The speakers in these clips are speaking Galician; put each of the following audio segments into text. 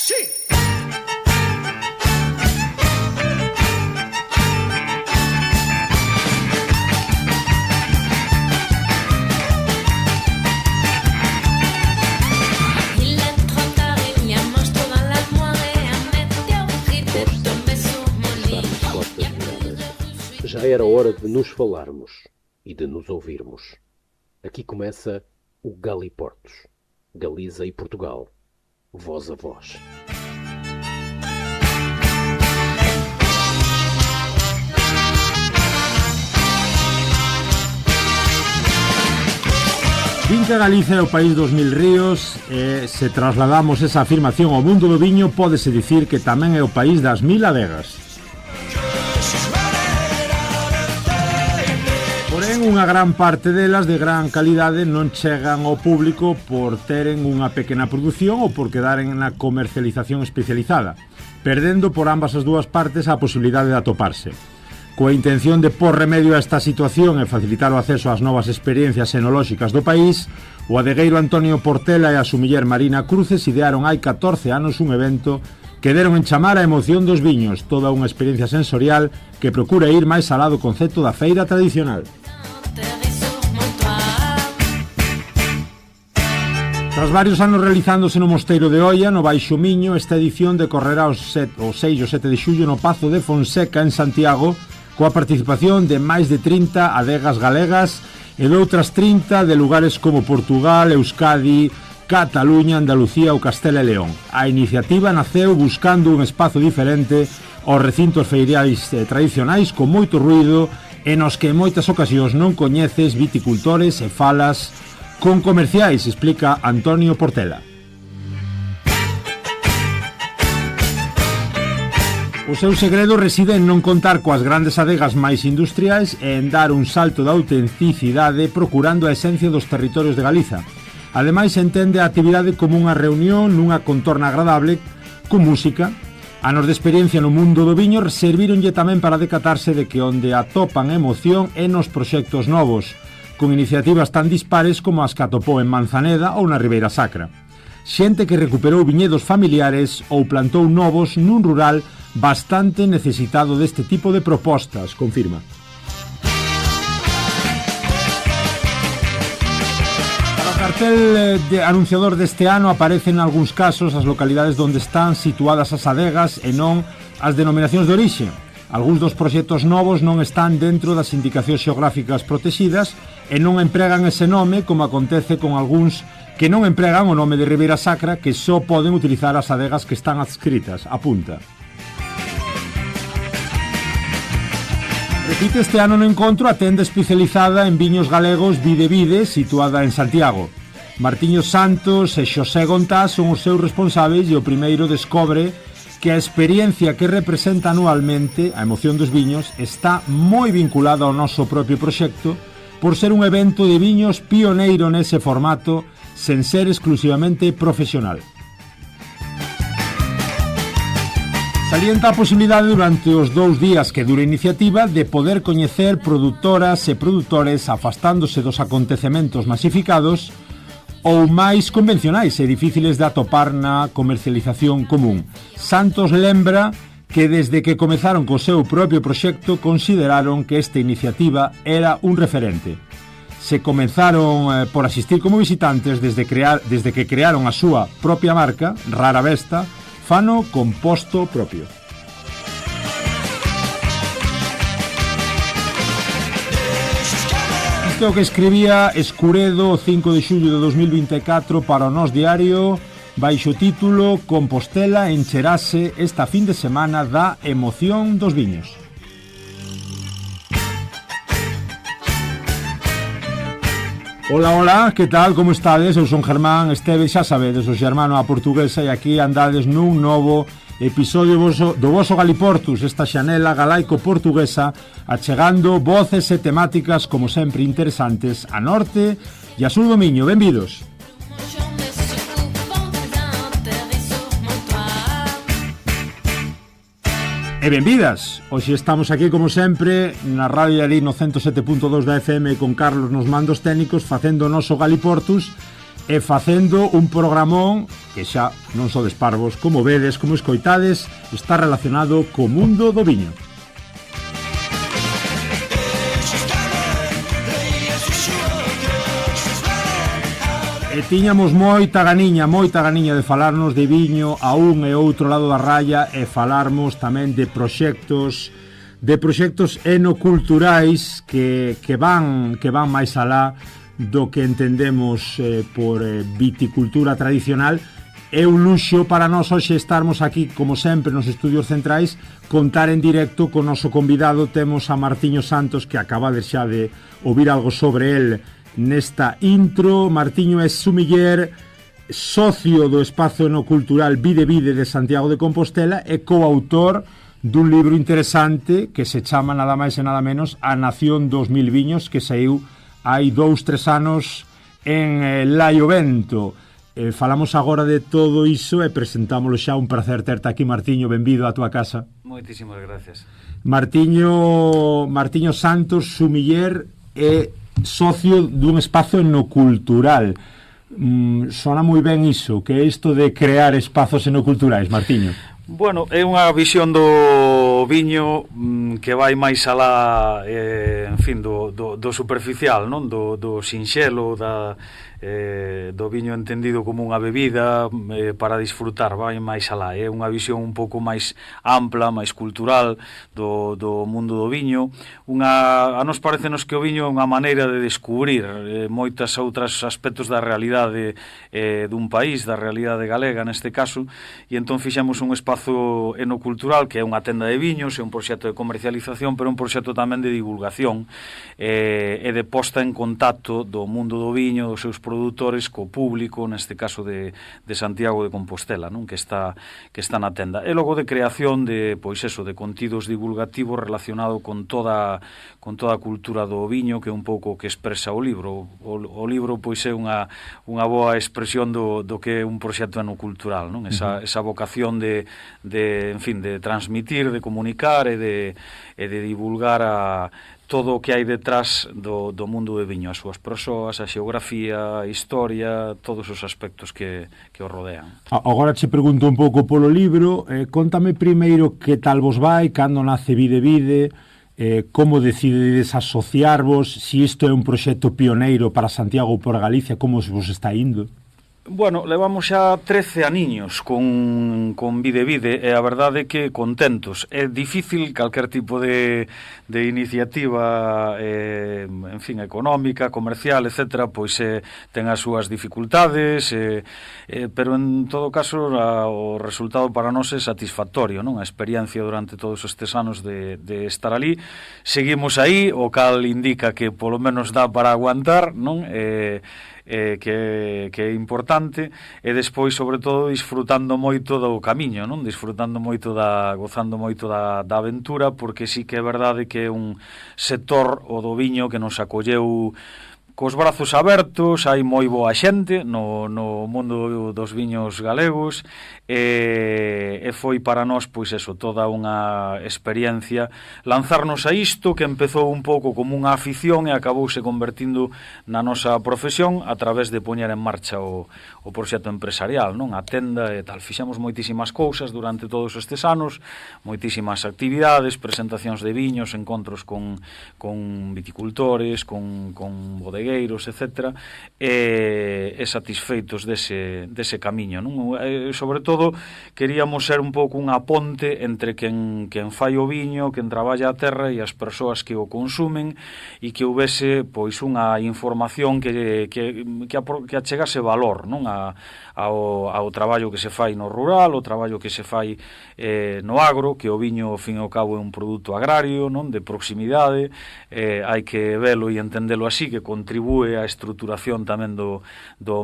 Já era hora de nos falarmos e de nos ouvirmos. Aqui começa o Galiportos, Galiza e Portugal, voz a voz. Din que Galiza é o país dos mil ríos e, se trasladamos esa afirmación ao mundo do viño, pódese dicir que tamén é o país das mil adegas. Porén, unha gran parte delas de gran calidade non chegan ao público por teren unha pequena produción ou por quedaren na comercialización especializada, perdendo por ambas as dúas partes a posibilidade de atoparse. Coa intención de pôr remedio a esta situación e facilitar o acceso ás novas experiencias enolóxicas do país, o adegueiro Antonio Portela e a súa muller Marina Cruces idearon hai 14 anos un evento que deron en chamar a emoción dos viños, toda unha experiencia sensorial que procura ir máis alá do concepto da feira tradicional. Tras varios anos realizándose no Mosteiro de Oia, no Baixo Miño, esta edición decorrerá o 6 e o 7 de xullo no Pazo de Fonseca, en Santiago, coa participación de máis de 30 adegas galegas e de outras 30 de lugares como Portugal, Euskadi, Cataluña, Andalucía ou Castela e León. A iniciativa naceu buscando un espazo diferente aos recintos feirais tradicionais con moito ruído e nos que en moitas ocasións non coñeces viticultores e falas con comerciais, explica Antonio Portela. O seu segredo reside en non contar coas grandes adegas máis industriais e en dar un salto de autenticidade procurando a esencia dos territorios de Galiza. Ademais, entende a actividade como unha reunión nunha contorna agradable con música. Anos de experiencia no mundo do viño servíronlle tamén para decatarse de que onde atopan emoción é nos proxectos novos, con iniciativas tan dispares como as que atopou en Manzaneda ou na Ribeira Sacra. Xente que recuperou viñedos familiares ou plantou novos nun rural bastante necesitado deste tipo de propostas, confirma. Para o cartel anunciador deste ano aparecen algúns casos as localidades onde están situadas as adegas e non as denominacións de orixe. Algúns dos proxectos novos non están dentro das indicacións xeográficas protegidas e non empregan ese nome, como acontece con algúns que non empregan o nome de Ribeira Sacra, que só poden utilizar as adegas que están adscritas, apunta. Repite este ano no encontro a tenda especializada en viños galegos Vide, situada en Santiago. Martiño Santos e Xosé Gontás son os seus responsáveis e o primeiro descobre que a experiencia que representa anualmente a emoción dos viños está moi vinculada ao noso propio proxecto por ser un evento de viños pioneiro nese formato sen ser exclusivamente profesional. Salienta a posibilidade durante os 2 días que dura a iniciativa de poder coñecer produtoras e produtores afastándose dos acontecementos masificados ou máis convencionais e difíciles de atopar na comercialización común. Santos lembra que desde que comezaron co seu propio proxecto consideraron que esta iniciativa era un referente. Se comenzaron por asistir como visitantes desde que crearon a súa propia marca, Rara Vesta, fano con posto propio. Isto é o que escribía Escuredo o 5 de xullo de 2024 para o Nós Diario, baixo título Compostela encherase esta fin de semana da emoción dos viños. Hola, que tal, como estades? Eu son Germán Esteves, xa sabedes, o xermano a portuguesa, e aquí andades nun novo episodio do voso Galiportus, esta xanela galaico-portuguesa, achegando voces e temáticas, como sempre, interesantes a norte e a sur do Miño. Benvidos! E benvidas! Hoxe estamos aquí, como sempre, na Radio Alí no 107.2 da FM con Carlos nos mandos técnicos, facendo o noso Galiportus, e facendo un programón que xa non sodes parvos, como vedes, como escoitades, está relacionado co mundo do viño. E tiñamos moita ganiña de falarnos de viño a un e outro lado da raya e falarmos tamén de proxectos enoculturais que van máis alá do que entendemos por viticultura tradicional. É un luxo para nós hoxe estarmos aquí, como sempre, nos estudios centrais, contar en directo con o noso convidado. Temos a Martiño Santos, que acabades xa de ouvir algo sobre el nesta intro. Martiño é sumiller, socio do espazo enocultural Vide Vide de Santiago de Compostela e coautor dun libro interesante que se chama nada máis e nada menos A Nación dos Mil Viños, que saiu hai 2-3 anos en Laiovento. Falamos agora de todo iso e presentámoslo xa. Un placer terte aquí, Martiño, benvido á tua casa. Moitísimas gracias. Martiño Santos, sumiller e socio dun espazo enocultural. Sona moi ben iso, que é isto de crear espazos enoculturais, Martiño. Bueno, é unha visión do viño que vai máis alá, en fin, do superficial, non? Do sinxelo, do viño entendido como unha bebida para disfrutar, vai máis alá. É unha visión un pouco máis ampla, máis cultural do mundo do viño. A nos parecenos que o viño é unha maneira de descubrir moitas outras aspectos da realidade dun país, da realidade galega neste caso, e entón fixemos un espazo enocultural que é unha tenda de viños, é un proxecto de comercialización, pero un proxecto tamén de divulgación e de posta en contacto do mundo do viño, dos seus produtores co público, neste caso de Santiago de Compostela, non? que está na tenda. E logo de creación de contidos divulgativos relacionado con toda a cultura do viño, que é un pouco que expresa o libro. O libro pois é unha boa expresión do que é un proxecto enocultural, non? Esa vocación de transmitir, de comunicar e de divulgar todo o que hai detrás do mundo do viño, as súas persoas, a xeografía, a historia, todos os aspectos que o rodean. Agora che pregunto un pouco polo libro. Contame primeiro que tal vos vai, cando nace Vide Vide, como decidides asociarvos, si isto é un proxecto pioneiro para Santiago ou para Galicia, como vos está indo? Bueno, levamos xa 13 aniños con Vide Vide e a verdade é que contentos. É difícil calquer tipo de iniciativa económica, comercial, etc. Pois ten as súas dificultades, pero en todo caso o resultado para nós é satisfactorio, non? A experiencia durante todos estes anos de estar ali. Seguimos aí, o cal indica que polo menos dá para aguantar, non? Que é importante, e despois, sobre todo, disfrutando moito do camiño, non? Gozando moito da aventura, porque sí que é verdade que é un sector, o do viño, que nos acolleu cos brazos abertos. Hai moi boa xente no mundo dos viños galegos, e foi para nós pois toda unha experiencia lanzarnos a isto, que empezou un pouco como unha afición e acabouse convertindo na nosa profesión a través de poñer en marcha o proxecto empresarial, non? A tenda e tal. Fixemos moitísimas cousas durante todos estes anos, moitísimas actividades, presentacións de viños, encontros con viticultores, con bodegueiros, etc. E satisfeitos dese camiño, non? Sobre todo, queríamos ser un pouco unha ponte entre quen fai o viño, quen traballa a terra e as persoas que o consumen, e que houvese pois unha información que achegase valor, non? Ao traballo que se fai no rural, o traballo que se fai no agro, que o viño, ao fin e ao cabo, é un produto agrario, non? De proximidade, hai que velo e entendelo así, que contribúe á estruturación tamén do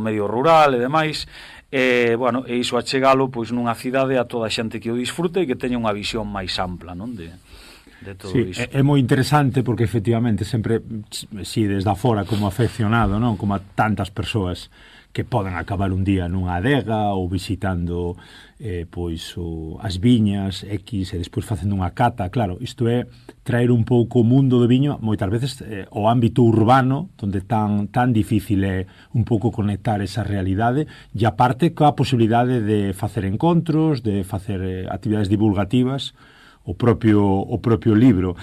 medio rural e demais. E iso achegalo pois nunha cidade a toda a xente que o disfrute e que teña unha visión máis ampla, non? De todo iso. É moi interesante, porque efectivamente sempre, si desde afora como afeccionado, non? Como a tantas persoas que poden acabar un día nunha adega ou visitando as viñas X e despois facendo unha cata. Claro, isto é traer un pouco o mundo do viño moitas veces ao ámbito urbano, onde tan difícil é un pouco conectar esa realidade, e aparte coa posibilidade de facer encontros, de facer actividades divulgativas, o propio libro.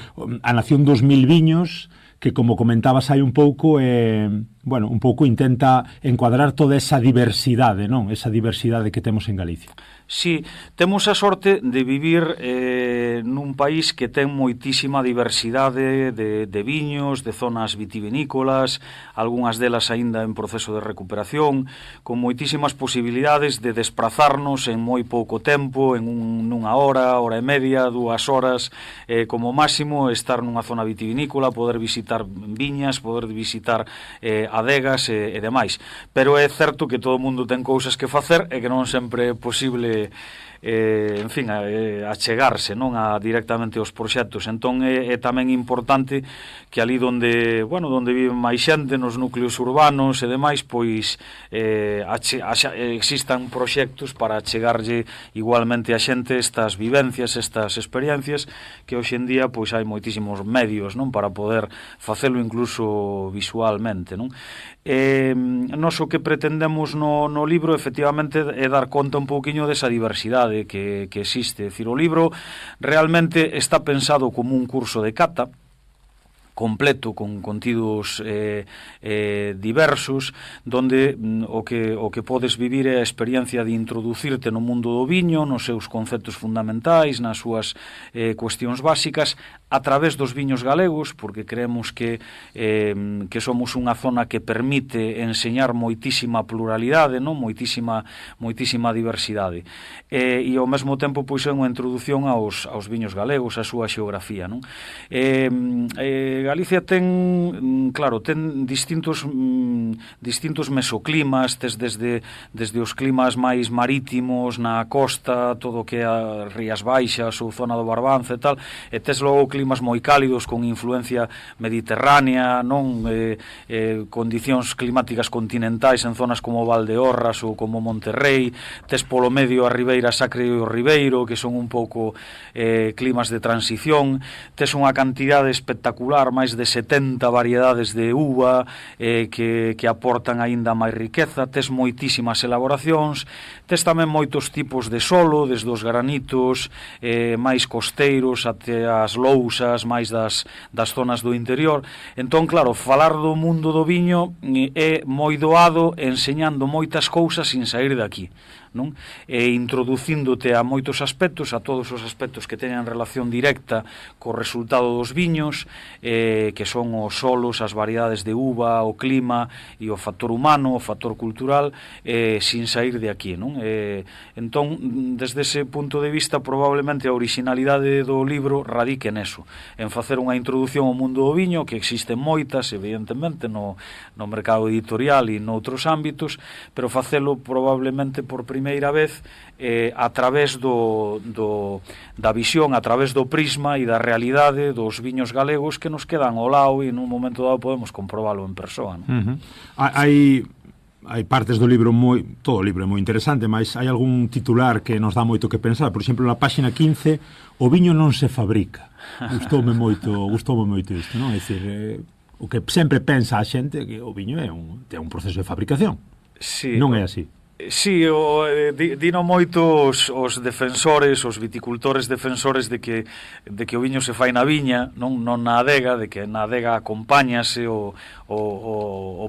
A Nación dos Mil Viños, que como comentabas hai un pouco, un pouco intenta encuadrar toda esa diversidade, non? Esa diversidade que temos en Galicia. Sí, temos a sorte de vivir nun país que ten moitísima diversidade de viños, de zonas vitivinícolas, algunhas delas aínda en proceso de recuperación, con moitísimas posibilidades de desprazarnos en moi pouco tempo, nunha hora e media, 2 horas, como máximo, estar nunha zona vitivinícola, poder visitar viñas, poder visitar adegas e demais. Pero é certo que todo o mundo ten cousas que facer e que non sempre é posible achegarse, non, directamente aos proxectos. Entón é tamén importante que ali onde viven máis xente, nos núcleos urbanos e demais, pois existan proxectos para achegarlle igualmente a xente estas vivencias, estas experiencias, que hoxe en día pois hai moitísimos medios, non, para poder facelo incluso visualmente, non? Nos o que pretendemos no libro efectivamente é dar conta un pouquiño desa diversidade que existe. É dicir, o libro realmente está pensado como un curso de cata completo, con contidos diversos, donde o que podes vivir é a experiencia de introducirte no mundo do viño, nos seus conceptos fundamentais, nas súas cuestións básicas, a través dos viños galegos, porque creemos que somos unha zona que permite enseñar moitísima pluralidade, non? Moitísima diversidade. E ao mesmo tempo pois é unha introdución aos viños galegos, a súa xeografía, non? Galicia ten distintos mesoclimas, desde os climas máis marítimos na costa, todo o que é as Rías Baixas ou zona do Barbanza e tal, e tes logo climas moi cálidos con influencia mediterránea, non, condicións climáticas continentais en zonas como Valdeorras ou como Monterrey, tes polo medio a Ribeira Sacra e o Ribeiro, que son un pouco climas de transición, tes unha cantidade espectacular, máis de 70 variedades de uva que aportan aínda máis riqueza, tes moitísimas elaboracións, tes tamén moitos tipos de solo, desde os granitos máis costeiros até as lousas máis das zonas do interior. Entón, claro, falar do mundo do viño é moi doado, enseñando moitas cousas sin sair de aquí, non? E introducíndote a moitos aspectos, a todos os aspectos que teñen relación directa co resultado dos viños, que son os solos, as variedades de uva, o clima e o factor humano, o factor cultural, sin sair de aquí, non? Entón, desde ese punto de vista, probablemente a originalidade do libro radique neso, en facer unha introducción ao mundo do viño, que existen moitas, evidentemente, no mercado editorial e noutros ámbitos, pero facelo probablemente por primeira vez a través da visión, a través do prisma e da realidade dos viños galegos que nos quedan ao lado e nun momento dado podemos comprobalo en persoa, non? Hai partes do libro todo o libro é moi interesante, mas hai algún titular que nos dá moito que pensar. Por exemplo, na páxina 15, o viño non se fabrica. Gustoume moito isto, non? É dicir, o que sempre pensa a xente que o viño ten un proceso de fabricación. Sí, non é así. Sí, dino moito os defensores, os viticultores defensores de que o viño se fai na viña, non na adega, de que na adega acompáñase o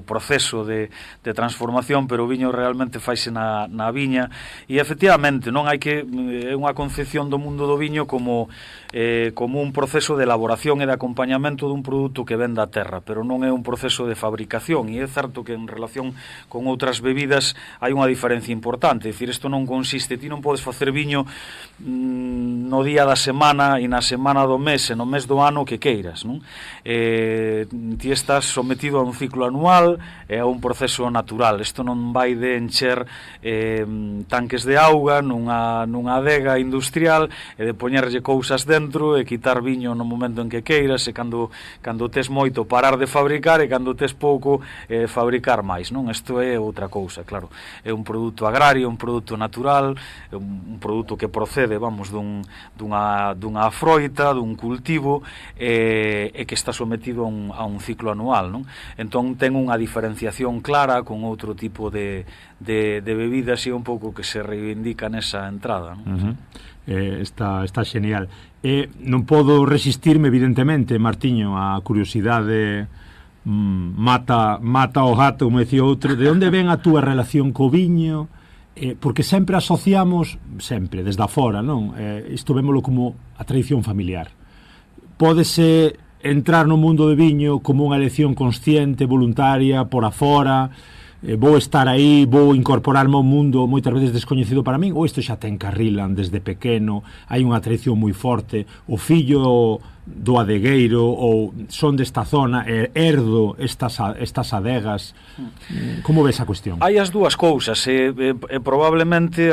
proceso de transformación, pero o viño realmente faise na viña, e efectivamente non hai que é unha concepción do mundo do viño como un proceso de elaboración e de acompañamento dun produto que ven da terra, pero non é un proceso de fabricación, e é certo que en relación con outras bebidas hai unha diferencia importante. É dicir, isto non consiste, ti non podes facer viño no día da semana e na semana do mes e no mes do ano que queiras, non? Ti estás sometido a un ciclo anual e a un proceso natural. Isto non vai de encher tanques de auga nunha adega industrial e de poñerlle cousas dentro e quitar viño no momento en que queiras, e cando tes moito parar de fabricar e cando tes pouco fabricar máis, non? Isto é outra cousa, claro. É un produto agrario, un produto natural, un produto que procede, vamos, dunha froita, dun cultivo, e que está sometido a un ciclo anual, non? Entón ten unha diferenciación clara con outro tipo de bebidas, e un pouco que se reivindica nesa entrada, non? Está genial. Non podo resistirme, evidentemente, Martiño, a curiosidade mata o gato, como decía outro. De onde ven a túa relación co viño? Porque sempre asociamos, sempre, desde afora, non? Isto vémolo como a tradición familiar. Pódese entrar no mundo de viño como unha elección consciente, voluntaria, por afora, vou estar aí, vou incorporarme ao mundo moitas veces descoñecido para min, ou isto xa ten carrilan desde pequeno, hai unha tradición moi forte, o fillo do adegueiro ou son desta zona, herdo estas adegas. Como ves a cuestión? Hai as dúas cousas, e probablemente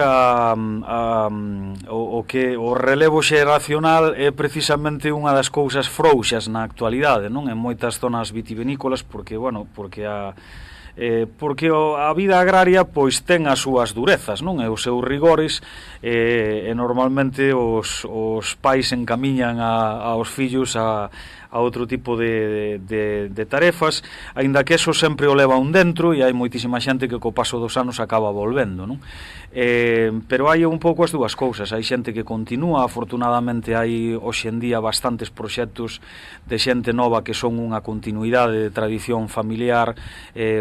o relevo xeracional é precisamente unha das cousas frouxas na actualidade, non? En moitas zonas vitivinícolas, porque a vida agraria pois ten as súas durezas, non? E os seus rigores, e normalmente os pais encamiñan aos fillos a outro tipo de tarefas, aínda que eso sempre o leva un dentro, e hai moitísima xente que co paso dos anos acaba volvendo, non? Pero hai un pouco as dúas cousas. Hai xente que continúa, afortunadamente hai hoxe en día bastantes proxectos de xente nova que son unha continuidade de tradición familiar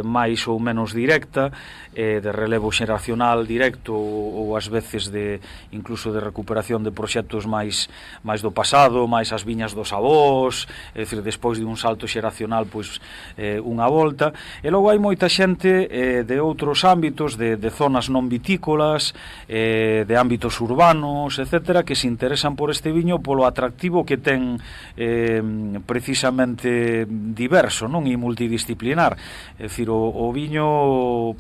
máis ou menos directa, de relevo xeracional directo, ou ás veces incluso de recuperación de proxectos máis do pasado, máis as viñas dos avós, é dicir, despois de un salto xeracional, pois unha volta. E logo hai moita xente de outros ámbitos, de zonas non vitícolas, de ámbitos urbanos, etcétera, que se interesan por este viño polo atractivo que ten precisamente diverso, non? E multidisciplinar. É dicir, o viño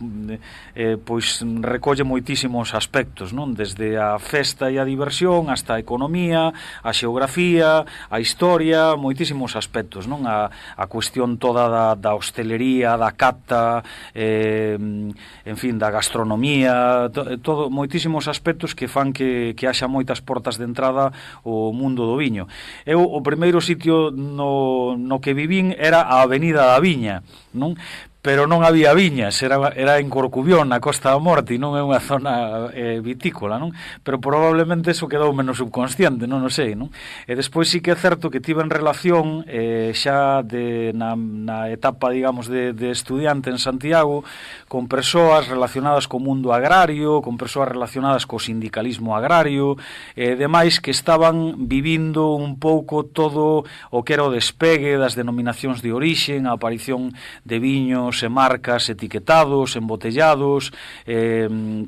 pois recolle moitísimos aspectos, non? Desde a festa e a diversión hasta a economía, a xeografía, a historia, moitísimos aspectos, non? A cuestión toda da hostelería, da cata, en fin, da gastronomía, todo, moitísimos aspectos que fan que haxa moitas portas de entrada ao mundo do viño. Eu, o primeiro sitio no que vivín era a Avenida da Viña, non? Pero non había viñas, era en Corcubión, na Costa da Morte, e non é unha zona vitícola, non? Pero probablemente eso quedou menos subconsciente, non o sei, non? E despois sí que é certo que tive en relación xa na etapa, digamos, de estudiante en Santiago, con persoas relacionadas co mundo agrario, con persoas relacionadas co sindicalismo agrario, e demais que estaban vivindo un pouco todo o que era o despegue das denominacións de orixen, a aparición de viños e marcas etiquetados, embotellados,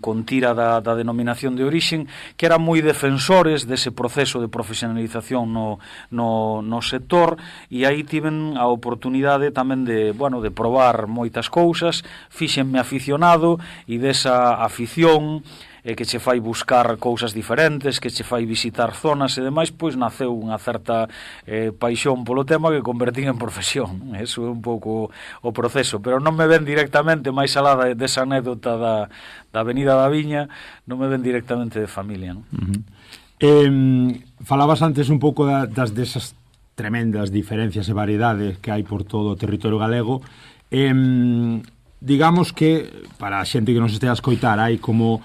con tira da denominación de orixen, que eran moi defensores dese proceso de profesionalización no sector, e aí tiven a oportunidade tamén de probar moitas cousas, fíxenme aficionado, e desa afición que che fai buscar cousas diferentes, que che fai visitar zonas e demais, pois naceu unha certa paixón polo tema que convertín en profesión. Eso é un pouco o proceso, pero non me ven directamente, máis alá desa anécdota da Avenida da Viña, non me ven directamente de familia, non? Falabas antes un pouco desas tremendas diferencias e variedades que hai por todo o territorio galego. Digamos que, para a xente que nos estea a escoitar, hai como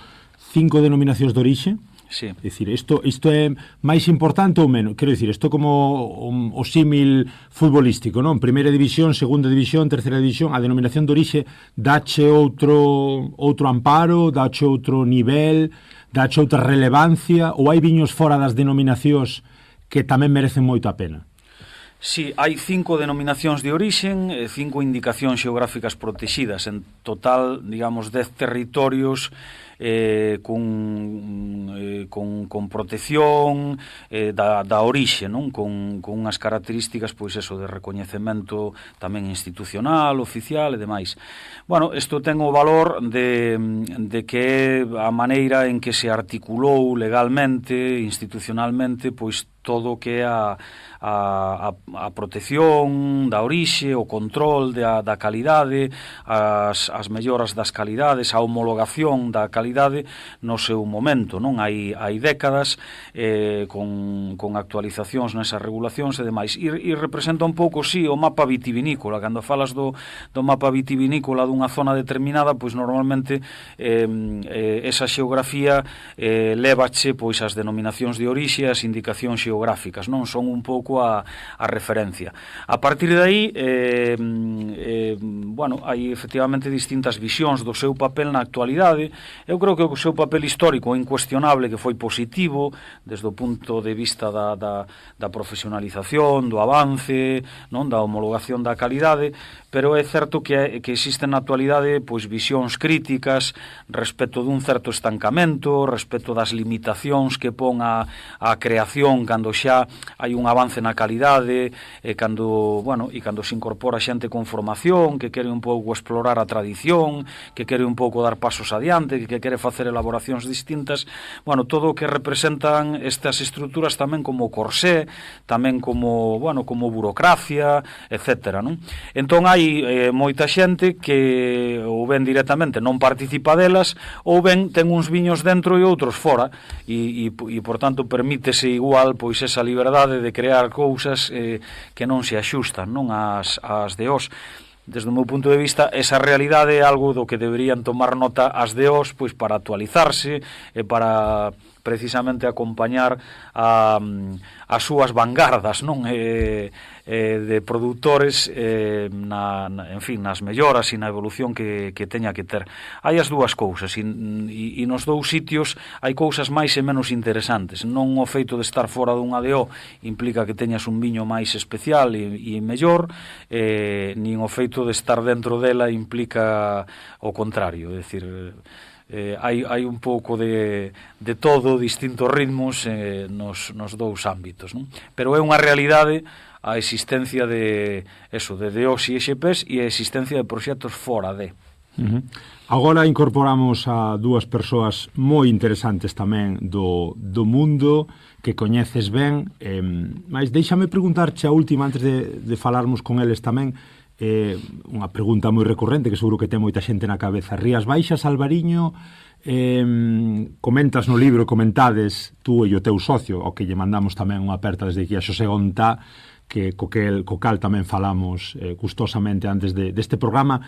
5 denominacións de orixe. Sí. É dicir, isto é máis importante ou menos? Quero dicir, isto como o símil futbolístico, non? Primeira división, segunda división, terceira división, a denominación de orixe dache outro amparo, dache outro nivel, dache outra relevancia, ou hai viños fora das denominacións que tamén merecen moito a pena? Sí, hai 5 denominacións de orixen e 5 indicacións xeográficas protegidas. En total, digamos, 10 territorios con protección da orixe, non? Con unhas características, pois eso, de recoñecemento tamén institucional, oficial e demais. Bueno, isto ten o valor de que é a maneira en que se articulou legalmente, institucionalmente, pois todo o que é a protección da orixe, o control da calidade, as melloras das calidades, a homologación da calidade no seu momento, non? Hai décadas con actualizacións nesas regulacións e demais. E representa un pouco, sí, o mapa vitivinícola. Cando falas do mapa vitivinícola dunha zona determinada, pois normalmente esa xeografía levache pois as denominacións de orixe e as indicacións xeográficas, non? Son un pouco a referencia. A partir de aí, bueno, hai efectivamente distintas visións do seu papel na actualidade. Eu creo que o seu papel histórico é incuestionable, que foi positivo desde o punto de vista da profesionalización, do avance, non? Da homologación da calidade, pero é certo que existen na actualidade pois visións críticas respecto dun certo estancamento, respecto das limitacións que pon a creación cando xa hai un avance na calidade, e cando se incorpora xente con formación que quere un pouco explorar a tradición, que quere un pouco dar pasos adiante, que quere facer elaboracións distintas. Bueno, todo o que representan estas estruturas tamén como corsé, tamén como burocracia, etcétera, non? Entón hai moita xente que ou ben directamente non participa delas, ou ben ten uns viños dentro e outros fora, e por tanto permítese igual pois esa liberdade de crear cousas que non se axustan, non, ás de hoxe. Desde o meu punto de vista, esa realidade é algo do que deberían tomar nota as DOs, pois para actualizarse e para precisamente acompañar as súas vanguardas, non? De produtores en fin, nas melloras e na evolución que teña que ter. Hai as dúas cousas e nos dous sitios hai cousas máis e menos interesantes. Non o feito de estar fora dunha DO implica que teñas un viño máis especial e mellor, nin o feito de estar dentro dela implica o contrario, é dicir, hai un pouco de todo, distintos ritmos nos dous ámbitos, non? Pero é unha realidade a existencia de DOs e EXPs e a existencia de proxectos fora de. Agora incorporamos a dúas persoas moi interesantes tamén do mundo que coñeces ben, mas déixame preguntarche a última antes de falarmos con eles tamén, unha pregunta moi recurrente que seguro que ten moita xente na cabeza. Rías Baixas, Albariño, comentas no libro, comentades tú e o teu socio, ao que lle mandamos tamén unha aperta desde aquí a Xosé Gontá, que co cal tamén falamos gustosamente antes deste programa.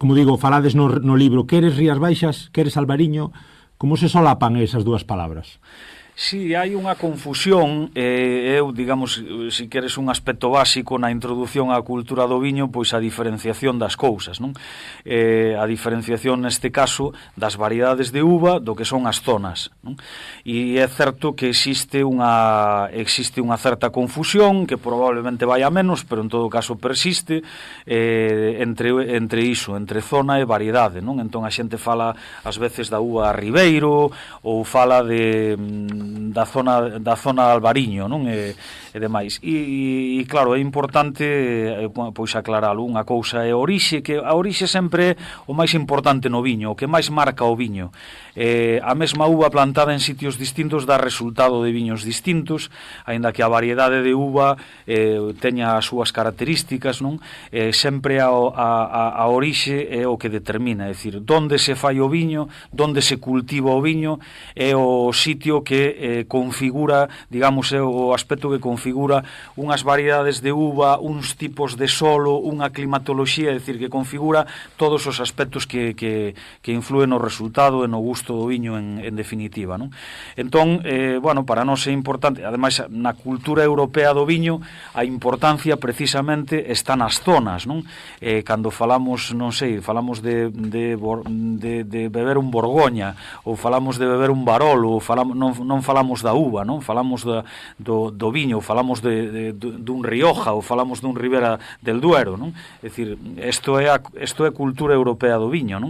Como digo, falades no libro, queres Rías Baixas, queres Albariño, como se solapan esas dúas palabras? Sí, hai unha confusión, digamos, se queres un aspecto básico na introdución á cultura do viño, pois a diferenciación das cousas, non? A diferenciación neste caso das variedades de uva do que son as zonas, non? E é certo que existe unha certa confusión que probablemente vai a menos, pero en todo caso persiste entre iso, entre zona e variedade, non? Entón a xente fala ás veces da uva Ribeiro ou fala da zona Albariño, non? E demais. E claro, é importante pois aclaralo. Unha cousa é a orixe, que a orixe sempre é o máis importante no viño, o que máis marca o viño. A mesma uva plantada en sitios distintos dá resultado de viños distintos, aínda que a variedade de uva teña as súas características, non? Sempre a orixe é o que determina, é dicir, onde se fai o viño, onde se cultiva o viño, é o sitio que configura, digamos, é o aspecto que configura unhas variedades de uva, uns tipos de solo, unha climatoloxía, é dicir, que configura todos os aspectos que influen no resultado e no gusto do viño en definitiva, non? Entón, bueno, para nós é importante, ademais, na cultura europea do viño, a importancia precisamente está nas zonas, non? Cando falamos, non sei, falamos de beber un Borgoña, ou falamos de beber un Barolo, ou non non falamos da uva, non? Falamos do viño, falamos dun Rioja, ou falamos dun Ribera del Duero, non? É dicir, isto é cultura europea do viño, non?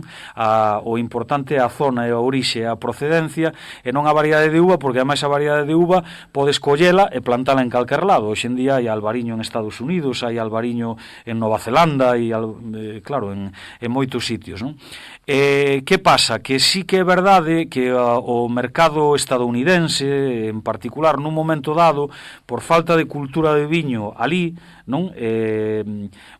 O importante é a zona e a orixe e a procedencia, e non a variedade de uva, porque ademais a variedade de uva podes collela e plantala en calquer lado. Hoxe en día hai albariño en Estados Unidos, hai albariño en Nova Zelanda, e claro, en moitos sitios, non? Que pasa? Que sí que é verdade que o mercado estadounidense, en particular nun momento dado, por falta de cultura de viño ali, non?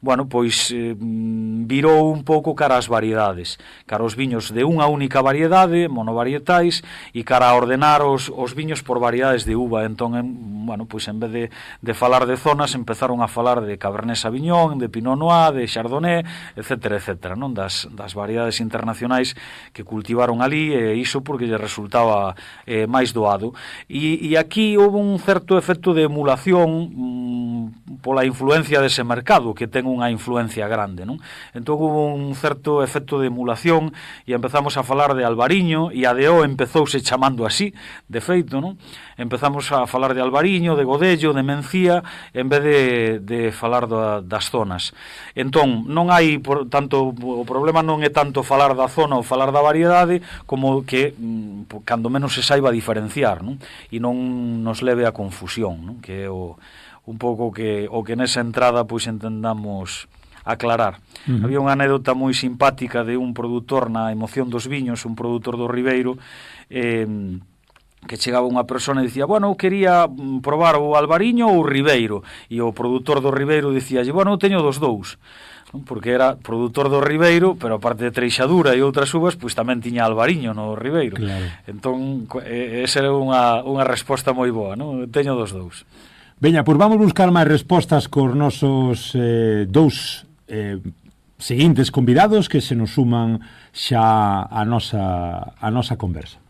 Bueno, pois virou un pouco cara ás variedades, cara aos viños de unha única variedade, monovarietais, e cara a ordenar os viños por variedades de uva. Entón, bueno, pois en vez de falar de zonas, empezaron a falar de Cabernet Sauvignon, de Pinot Noir, de Chardonnay, etcétera, etcétera, non? Das variedades internacionais que cultivaron ali, e iso porque lle resultaba máis doado. E aquí houve un certo efecto de emulación pola influencia dese mercado, que ten unha influencia grande, non? Entón houve un certo efecto de emulación, e empezamos a falar de albariño, e a DO empezouse chamando así, de feito, non? Empezamos a falar de albariño, de godello, de mencía, en vez de falar das zonas. Entón, non hai, tanto, o problema non é tanto falar da zona ou falar da variedade, como que, cando menos se saiba diferenciar, non? E non nos leve a confusión, non? Que é un pouco o que nesa entrada pois entendamos aclarar. Había unha anécdota moi simpática de un produtor na Emoción dos Viños, un produtor do Ribeiro, que chegaba unha persona e dicía, bueno, eu quería probar o albariño ou o ribeiro, e o produtor do Ribeiro dicía, bueno, eu teño dos dous, porque era produtor do Ribeiro, pero aparte de Treixadura e outras uvas, pois tamén tiña albariño no Ribeiro. Claro. Entón, esa era unha resposta moi boa, non? Teño dos dous. Veña, pois vamos buscar máis respostas cos nosos dous seguintes convidados que se nos suman xa a nosa conversa.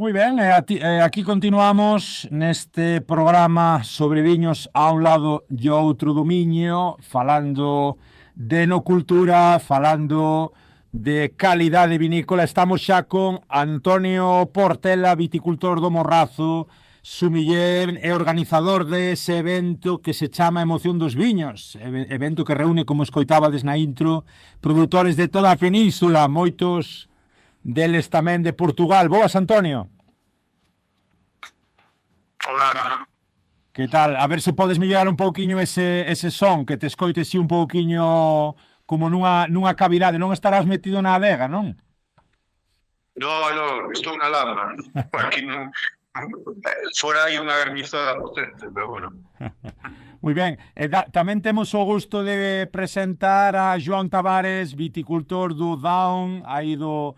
Moi ben, aquí continuamos neste programa sobre viños a un lado e outro do miño, falando de enocultura, falando de calidade vinícola. Estamos xa con Antonio Portela, viticultor do Morrazo, sumiller e organizador dese evento que se chama Emoción dos Viños, evento que reúne, como escoitabades na intro, produtores de toda a península, moitos deles tamén de Portugal. Boas, Antonio. Hola. Que tal? A ver se podes mellorar un pouquiño ese son, que te escoite si un pouquiño como nunha cavidade. Non estarás metido na adega, non? No, estou na lama. Aquí non... Fora hai unha granizada potente, pero bueno. Moi ben. Tamén temos o gusto de presentar a Joan Tavares, viticultor do Down, aí do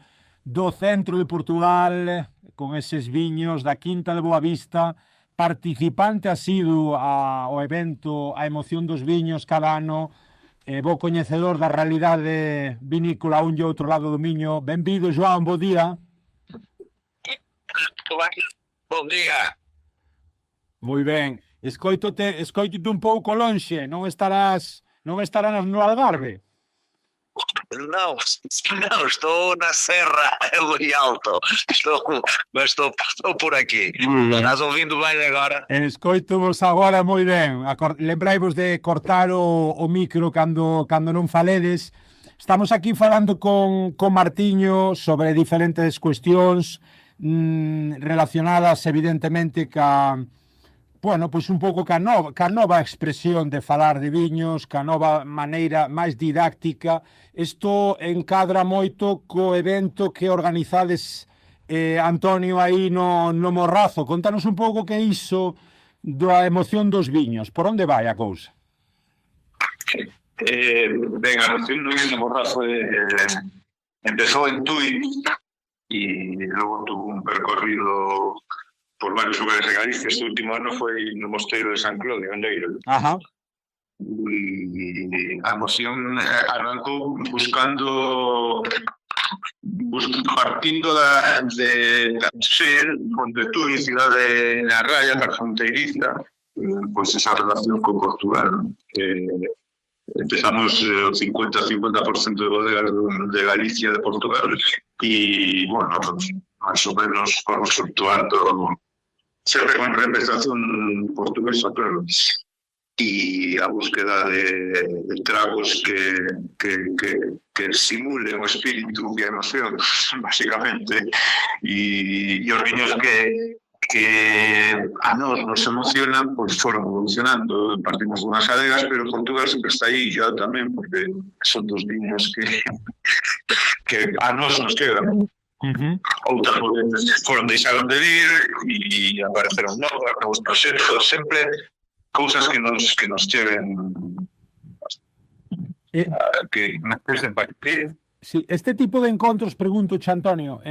centro de Portugal, con eses viños da Quinta de Boavista, participante asiduo ao evento A Emoción dos Viños cada ano, bo coñecedor da realidade vinícola a un e outro lado do miño. Benvido, Joan, bo día. Bon día. Moi ben. Escoitote un pouco lonxe, non estarás no Algarve? Non, estou na serra, é moi alto. Estou por aquí. Estás ouvindo ben agora? Escoito-vos agora moi ben. Lembraivos de cortar o micro cando non faledes. Estamos aquí falando con Martiño sobre diferentes cuestións relacionadas evidentemente bueno, pois un pouco ca nova expresión de falar de viños, ca nova maneira máis didáctica. Isto encadra moito co evento que organizades, Antonio, aí no Morrazo. Contanos un pouco que é iso da Emoción dos Viños. Por onde vai a cousa? Ben, a Emoción dos Viños do Morrazo empezou en Tui e logo tuvo un percorrido por varios lugares de Galicia. Este último ano foi no Mosteiro de San Clodio, en Leiro. Ajá. E a moción arrancou partindo de ser Montetuí, cidade na raya, na fronteiriza, pois esa relación con Portugal, que empezamos o 50% de bodegas de Galicia, de Portugal, e, bueno, máis ou menos vamos fluctuando sempre con representación portuguesa, claro, y a búsqueda de tragos que simulen o espíritu e a emoción, básicamente, e os viños que a nos emocionan, pois foron evolucionando, partimos unhas adegas, pero Portugal sempre está aí xa tamén, porque son dos viños que a nos quedan. Outras foron deixaron de vir e apareceron novos proxectos, sempre cousas que nos cheven que nos crecen partir. Sí, este tipo de encontros, pregunto, Antonio,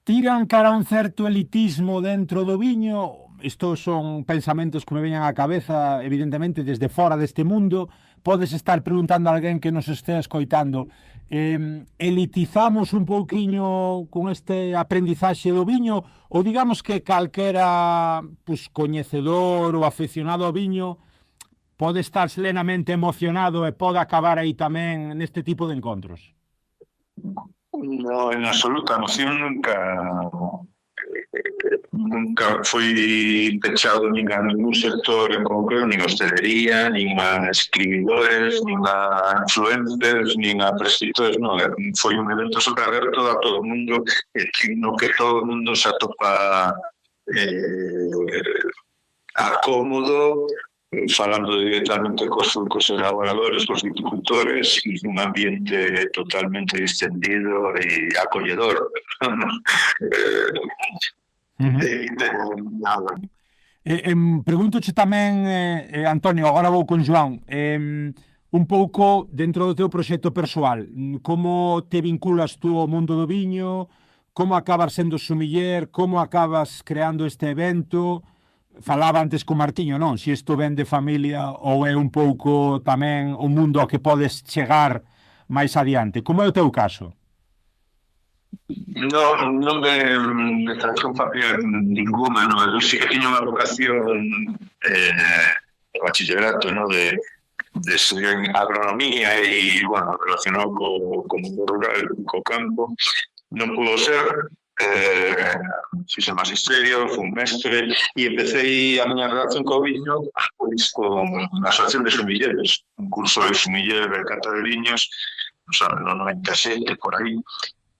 tiran cara a un certo elitismo dentro do viño? Estos son pensamentos que me veñan á cabeza, evidentemente, desde fora deste mundo. Podes estar preguntando a alguén que nos estea escoitando, elitizamos un pouquiño con este aprendizaxe do viño, ou digamos que calquera coñecedor ou aficionado ao viño pode estar serenamente emocionado e pode acabar aí tamén neste tipo de encontros? No, en absoluta, a emoción nunca foi pechado nin a ningún sector en concreto, nin a hostelería, nin a escribidores, nin a influencers, nin a prescritores, non, foi un evento sobre aberto a todo o mundo, no que todo o mundo se atopa acómodo, falando directamente cos elaboradores, cos viticultores, e un ambiente totalmente distendido e acolledor. Pregúntoche tamén, Antonio, agora vou con Joan, un pouco dentro do teu proxecto persoal, como te vinculas tú ao mundo do viño, como acabas sendo sumiller, como acabas creando este evento? Falaba antes con Martiño, non? Se isto ven de familia ou é un pouco tamén o mundo ao que podes chegar máis adiante. Como é o teu caso? Non de tradición familiar ninguna, non. Eu sí que tiño unha vocación de bachillerato, non? De estudiar en agronomía e, bueno, relacionado co mundo rural, co campo. Non pudo ser, fixe magisterio, fui un mestre e empecé a miña relación co viño pois con a Asociación de Sumilleres, un curso de sumiller de cata de viños, no 97, por aí.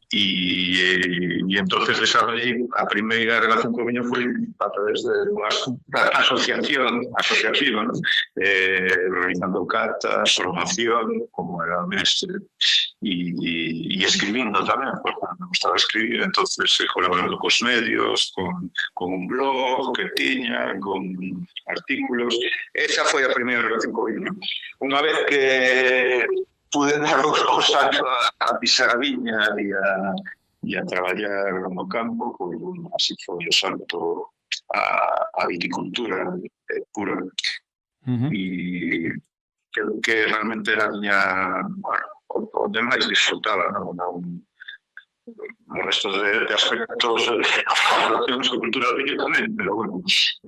E entonces desarrollei a primeira relación co viño foi a través de unha asociación, ¿no? Realizando catas, formación, como era mestre, e escribindo tamén, porque me gustaba escribir, entonces colaborando cos medios, con un blog que tiña, con artículos. Esa foi a primeira relación co viño. Unha vez que pude dar o salto a pisar a viña e a traballar no campo, pois así foi o salto a viticultura pura. E que realmente era a miña, onde máis disfrutaba, non? O resto de aspectos relacionados con cultura do viño tamén, pero bueno,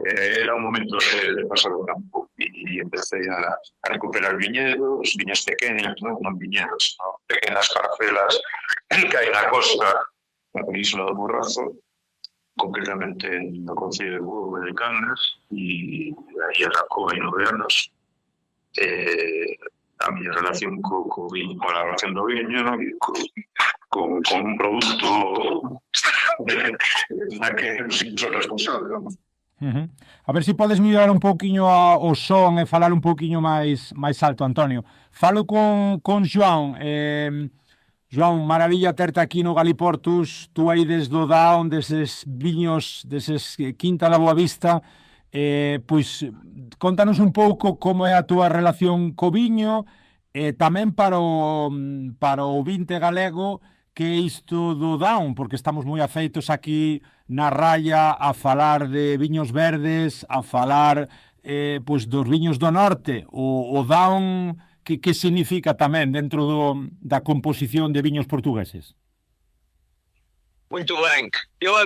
era un momento de pasar o campo e empecé a recuperar viñedos, viñas pequenas, non viñedos, pequenas parcelas que hai na costa, na península do Morrazo, concretamente no concello de Bueu de Cangas, e aí arrancou hai 9 anos a miña relación co viño, con a relación do viño, con un produto na que son responsable, vamos. A ver se podes mellorar un pouquiño o son e falar un pouquiño máis alto, Antonio. Falo con Joan. Joan, maravilla terte aquí no Galiportus, tú aí desde o Down, deses viños, deses Quinta da Boavista, pois contanos un pouco como é a túa relación co viño, tamén para o vinte galego, que é isto do Down, porque estamos moi afeitos aquí na raya a falar de viños verdes, a falar pois dos viños do norte, o Down, que significa tamén dentro da composición de viños portugueses? Muito bem. A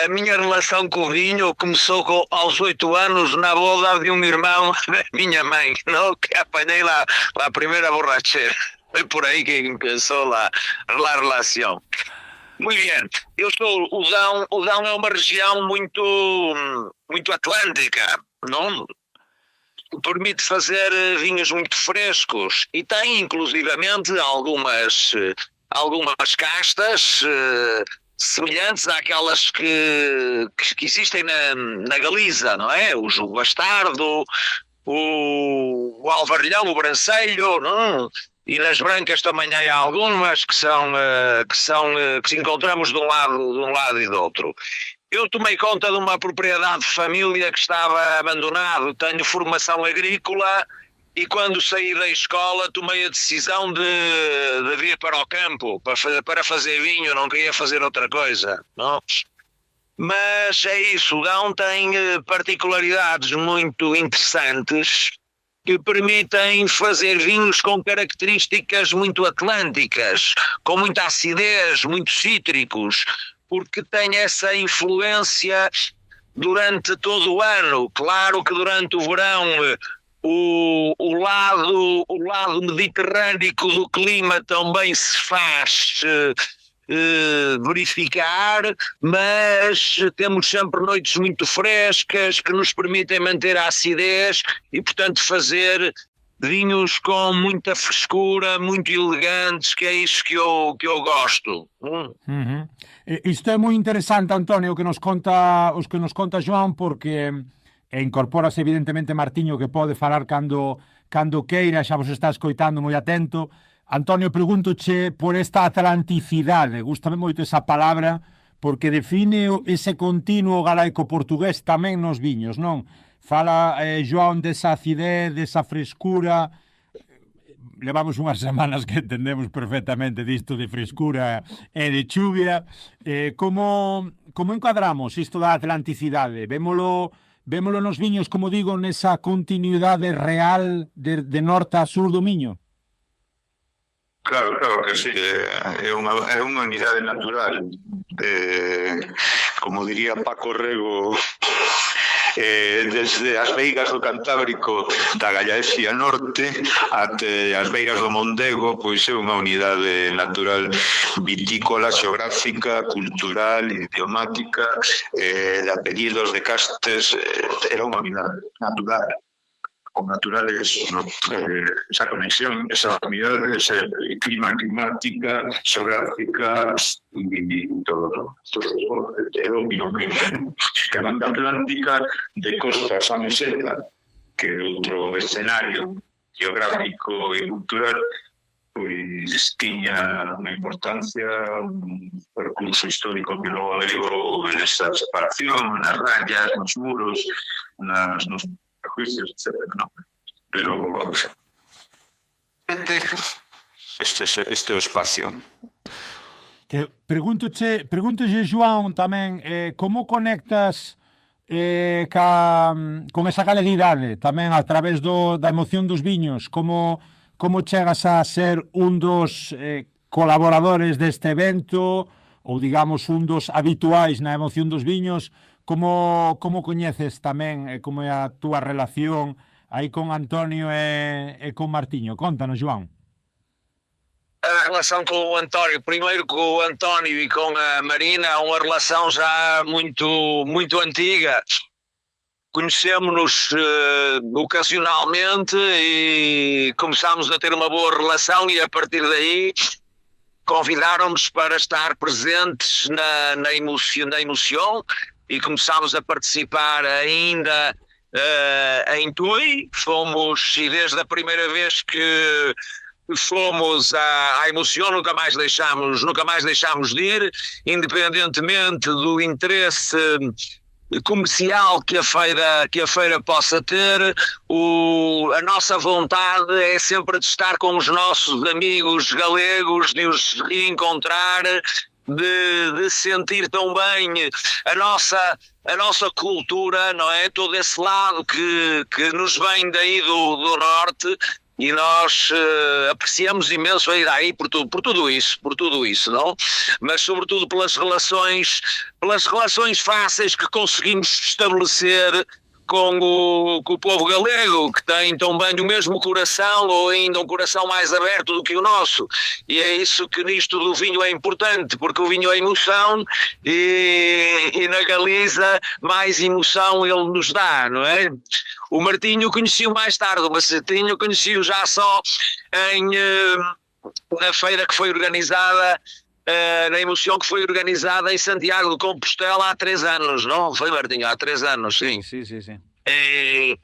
minha relação com o vinho começou aos 8 anos na boda de um irmão da minha mãe, não? Que apanhei lá a primeira borracheira. Foi por aí que começou lá a relação. Muito bem. O Dão é uma região muito atlântica, não? Permite fazer vinhos muito frescos e tem inclusivamente algumas castas semelhantes àquelas que existem na Galiza, não é? O Jugo Bastardo, o Alvarilhão, o Brancelho, não? E nas brancas também há algumas que encontramos de um lado e do outro. Eu tomei conta de uma propriedade de família que estava abandonada, tenho formação agrícola e quando saí da escola tomei a decisão de vir para o campo para fazer vinho, não queria fazer outra coisa, não? Mas é isso, o Dão tem particularidades muito interessantes que permitem fazer vinhos com características muito atlânticas, com muita acidez, muito cítricos, porque tem essa influência durante todo o ano. Claro que durante o verão o lado mediterrâneo do clima também se faz verificar, mas temos sempre noites muito frescas que nos permitem manter a acidez e, portanto, fazer vinhos com muita frescura, muito elegantes, que é isso que eu gosto. Isto é moi interesante, Antonio, os que nos conta Joan, porque incorporase evidentemente Martiño, que pode falar cando queira, xa vos está escoitando moi atento. Antonio, pregúntoche por esta atlanticidade, gústame moito esa palabra, porque define ese continuo galaico-portugués tamén nos viños, non? Fala Joan desa acidez, desa frescura. Levamos unhas semanas que entendemos perfectamente disto de frescura e de chuvia. Como encuadramos isto da atlanticidade? Vémolo nos viños, como digo, nesa continuidade real de norte a sur do Miño? Claro que sí, é unha unidade natural, como diría Paco Rego, desde as veigas do Cantábrico da Gallaecia Norte até as veigas do Mondego, pois é unha unidade natural vitícola, xeográfica, cultural, idiomática, de apellidos, de castes, era unha unidade natural. O natural é eso, ¿no? Esa conexión, esa unidad, esa climática, geográfica y todo el dominio que banda atlántica de costas a meseta, que outro escenario geográfico e cultural, pois tiña unha importancia, un percurso histórico que logo agregou nesa separación, nas rayas, nos muros, nos prejuicios, etc. ¿no? Pero este é o espacio. Pregúntoche, Joan, tamén, como conectas con esa galeguidade, tamén a través da emoción dos viños, como chegas a ser un dos colaboradores deste evento, ou digamos un dos habituais na emoción dos viños? Como coñeces tamén, como é a túa relación aí con Antonio e con Martiño? Contanos, Joan. A relação com o António, primeiro com o António e com a Marina, é uma relação já muito antiga. Conhecemos-nos ocasionalmente e começámos a ter uma boa relação e a partir daí convidaram-nos para estar presentes na emoção e começámos a participar ainda em Tui. Fomos, e desde a primeira vez que fomos à emoção nunca mais deixámos de ir, independentemente do interesse comercial que a feira possa ter. A nossa vontade é sempre de estar com os nossos amigos galegos, de os reencontrar de sentir tão bem a nossa cultura, não é? Todo esse lado que nos vem daí do norte, e nós apreciamos imenso a ir aí por tudo isso, não? Mas sobretudo pelas relações fáceis que conseguimos estabelecer com o povo galego, que tem também o mesmo coração, ou ainda um coração mais aberto do que o nosso. E é isso que nisto do vinho é importante, porque o vinho é emoção, e na Galiza mais emoção ele nos dá, não é? O Martinho conheci-o mais tarde, o Martinho conheci-o já só na feira que foi organizada, na emoção que foi organizada em Santiago de Compostela há 3 anos, não? Foi, Martinho, há 3 anos, sim. Sim. E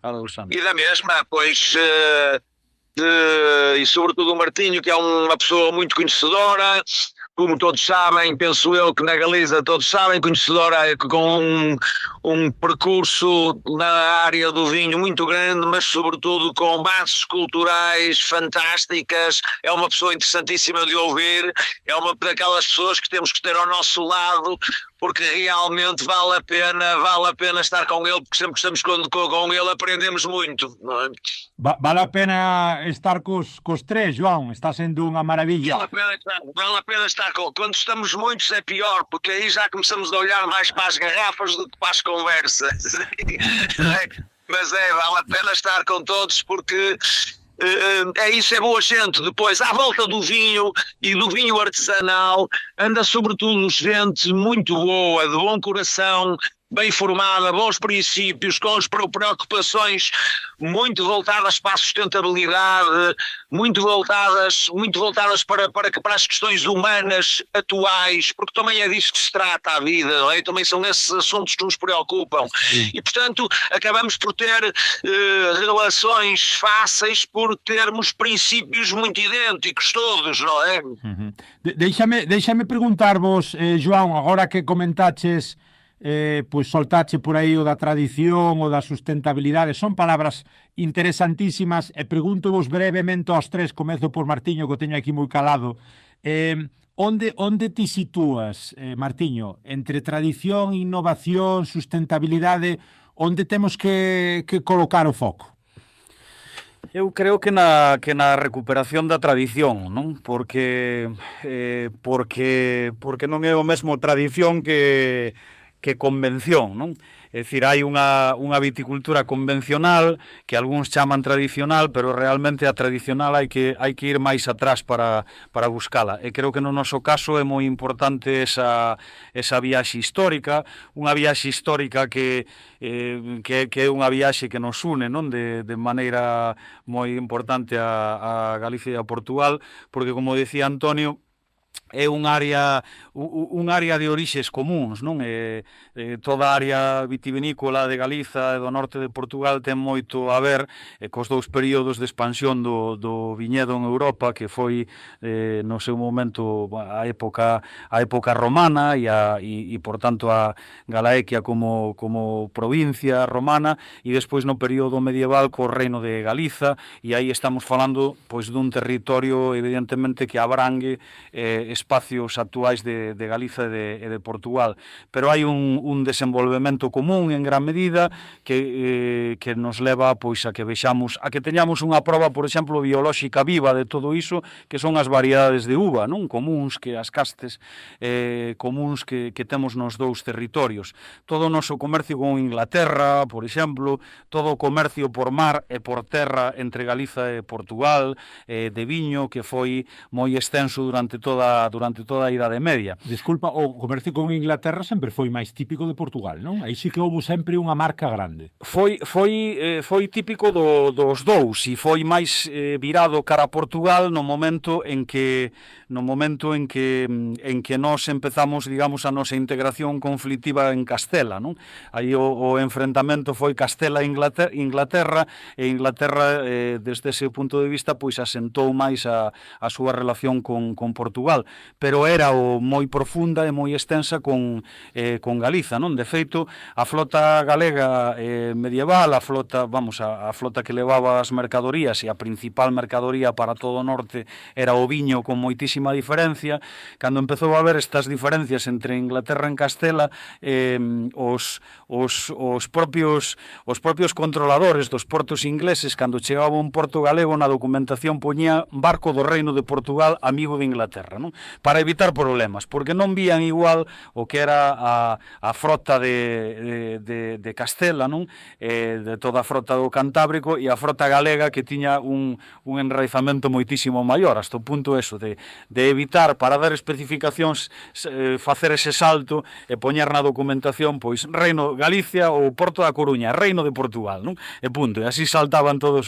da mesma, pois, e sobretudo o Martinho, que é uma pessoa muito conhecedora, como todos sabem, penso eu que na Galiza todos sabem, conhecedora, com um percurso na área do vinho muito grande, mas sobretudo com bases culturais fantásticas. É uma pessoa interessantíssima de ouvir, é uma daquelas pessoas que temos que ter ao nosso lado, porque realmente vale a pena estar com ele, porque sempre que estamos com ele aprendemos muito, não é? Vale a pena estar cos 3, João, está sendo unha maravilla. Vale a pena estar quando estamos muitos é pior, porque aí já começamos a olhar mais para as garrafas do que para as conversas. Mas vale a pena estar com todos, porque isso, é boa gente. Depois, à volta do vinho e do vinho artesanal, anda sobretudo gente muito boa, de bom coração, bem formada, bons princípios, com as preocupações muito voltadas para a sustentabilidade, muito voltadas para as questões humanas atuais, porque também é disso que se trata a vida, não é? Também são esses assuntos que nos preocupam. Sim. E, portanto, acabamos por ter relações fáceis por termos princípios muito idênticos todos, não é? Uhum. Deixa-me perguntar-vos, João, agora que comentaches pois soltache por aí o da tradición, o da sustentabilidade, son palabras interesantísimas, e pregunto-vos brevemente aos 3, comezo por Martiño, que o teño aquí moi calado. Onde ti sitúas, Martiño, entre tradición, innovación, sustentabilidade, onde temos que colocar o foco? Eu creo que na recuperación da tradición, non? Porque non é o mesmo tradición que convención, non? É dicir, hai unha viticultura convencional que algúns chaman tradicional, pero realmente a tradicional hai que ir máis atrás para buscala. E creo que no noso caso é moi importante esa viaxe histórica, unha viaxe histórica que é unha viaxe que nos une, non? De maneira moi importante a Galicia e a Portugal, porque, como decía Antonio, é un área de orixes comuns, non? Toda a área vitivinícola de Galiza e do norte de Portugal ten moito a ver cos dous períodos de expansión do viñedo en Europa, que foi no seu momento a época romana e por tanto a Galaequia como provincia romana, e despois no período medieval co reino de Galiza, e aí estamos falando pois dun territorio evidentemente que abrangue espacios actuais de Galiza e de Portugal, pero hai un desenvolvemento común en gran medida que nos leva pois a que vexamos, a que teñamos unha proba, por exemplo, biolóxica viva de todo iso, que son as variedades de uva, non? Comuns, que as castes comuns que temos nos dous territorios. Todo o noso comercio con Inglaterra, por exemplo, todo o comercio por mar e por terra entre Galiza e Portugal, de viño, que foi moi extenso durante toda a Idade Media. Desculpa, o comercio con Inglaterra sempre foi máis típico de Portugal, non? Aí sí que houve sempre unha marca grande. Foi típico dos dous, e foi máis virado cara a Portugal no momento en que nós empezamos, digamos, a nosa integración conflictiva en Castela, non? Aí o enfrentamento foi Castela-Inglaterra, e Inglaterra, desde ese punto de vista, pois asentou máis a súa relación con Portugal. Portugal, pero era moi profunda e moi extensa con Galiza, non? De feito, a flota galega medieval, a flota que levaba as mercadorías, e a principal mercadoría para todo o norte era o viño, con moitísima diferencia. Cando empezou a haber estas diferencias entre Inglaterra e Castela, os propios controladores dos portos ingleses, cando chegaba un porto galego, na documentación poñía barco do Reino de Portugal, amigo de Inglaterra, non? Para evitar problemas, porque non vían igual o que era a frota de Castela, non? De toda a frota do Cantábrico, e a frota galega, que tiña un enraizamento moitísimo maior, hasta o punto eso de evitar, para dar especificacións, facer ese salto e poñer na documentación, pois, Reino Galicia ou Porto da Coruña, Reino de Portugal, non? E punto, e así saltaban todos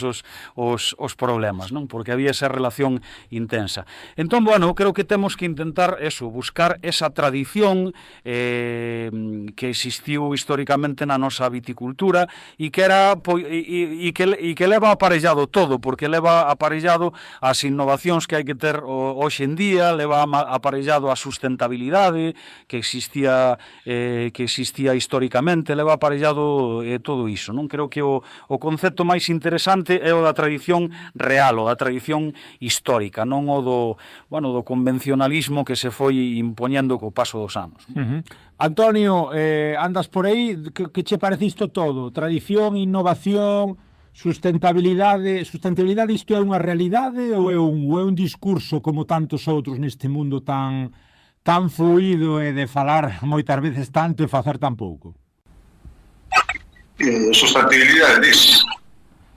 os problemas, non? Porque había esa relación intensa. Entón, bueno, creo que temos que intentar eso, buscar esa tradición que existiu históricamente na nosa viticultura e que era e que leva aparellado todo, porque leva aparellado as innovacións que hai que ter hoxe en día, leva aparellado a sustentabilidade que existía históricamente, leva aparellado todo iso, non? Creo que o concepto máis interesante é o da tradición real, o da tradición histórica, non o do convencionalismo que se foi impoñendo co paso dos anos. Antonio, andas por aí, que che parece isto todo? Tradición, innovación, sustentabilidade, isto é unha realidade ou é un discurso como tantos outros neste mundo tan fluido e de falar moitas veces tanto e facer tan pouco? Sustentabilidade, dis?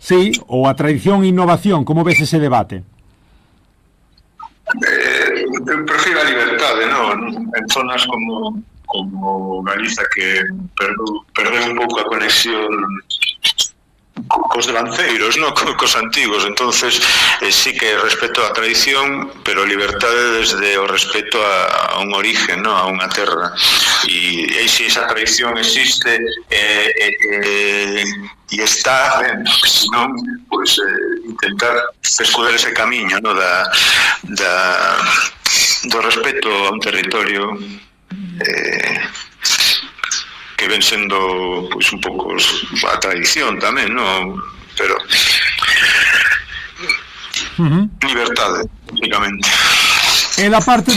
Sí, ou a tradición e innovación, como ves ese debate? Eu prefiro a liberdade, non? En zonas como Galiza, que perdeu un pouco a conexión cos delanceiros, no? Cos antigos. Entonces sí que respeto a tradición, pero liberdade desde o respeto a un origen, no? A unha terra. E se esa tradición existe e está, se non, pues, intentar escoller ese camiño, no? Do respeto a un territorio que ven sendo, pois, un pouco a tradición tamén, non? Pero liberdade, basicamente. E da parte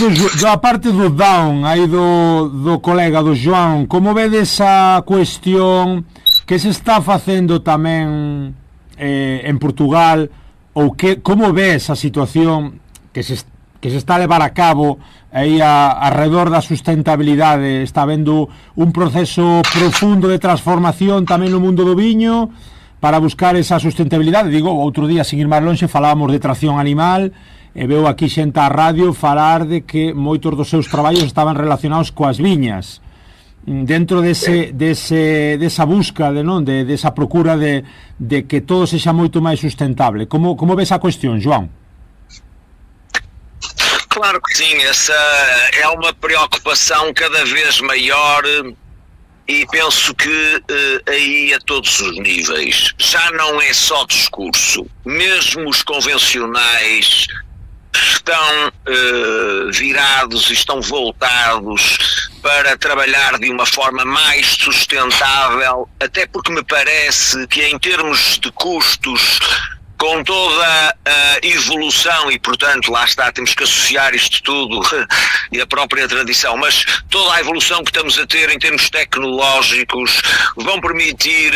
do Down, aí do colega do João, como vedes a cuestión que se está facendo tamén en Portugal, ou como ves a situación que se está a levar a cabo aí alrededor da sustentabilidade? Está habendo un proceso profundo de transformación tamén no mundo do viño para buscar esa sustentabilidade. Digo, outro día, sin ir máis lonxe, falábamos de tracción animal e veo aquí xente á radio falar de que moitos dos seus traballos estaban relacionados coas viñas. Dentro desa busca, desa procura de que todo sexa moito máis sustentable. Como ves a cuestión, João? Claro que sim, essa é uma preocupação cada vez maior e penso que aí a todos os níveis. Já não é só discurso, mesmo os convencionais estão virados e estão voltados para trabalhar de uma forma mais sustentável, até porque me parece que em termos de custos, com toda a evolução, e portanto lá está, temos que associar isto tudo e a própria tradição, mas toda a evolução que estamos a ter em termos tecnológicos vão permitir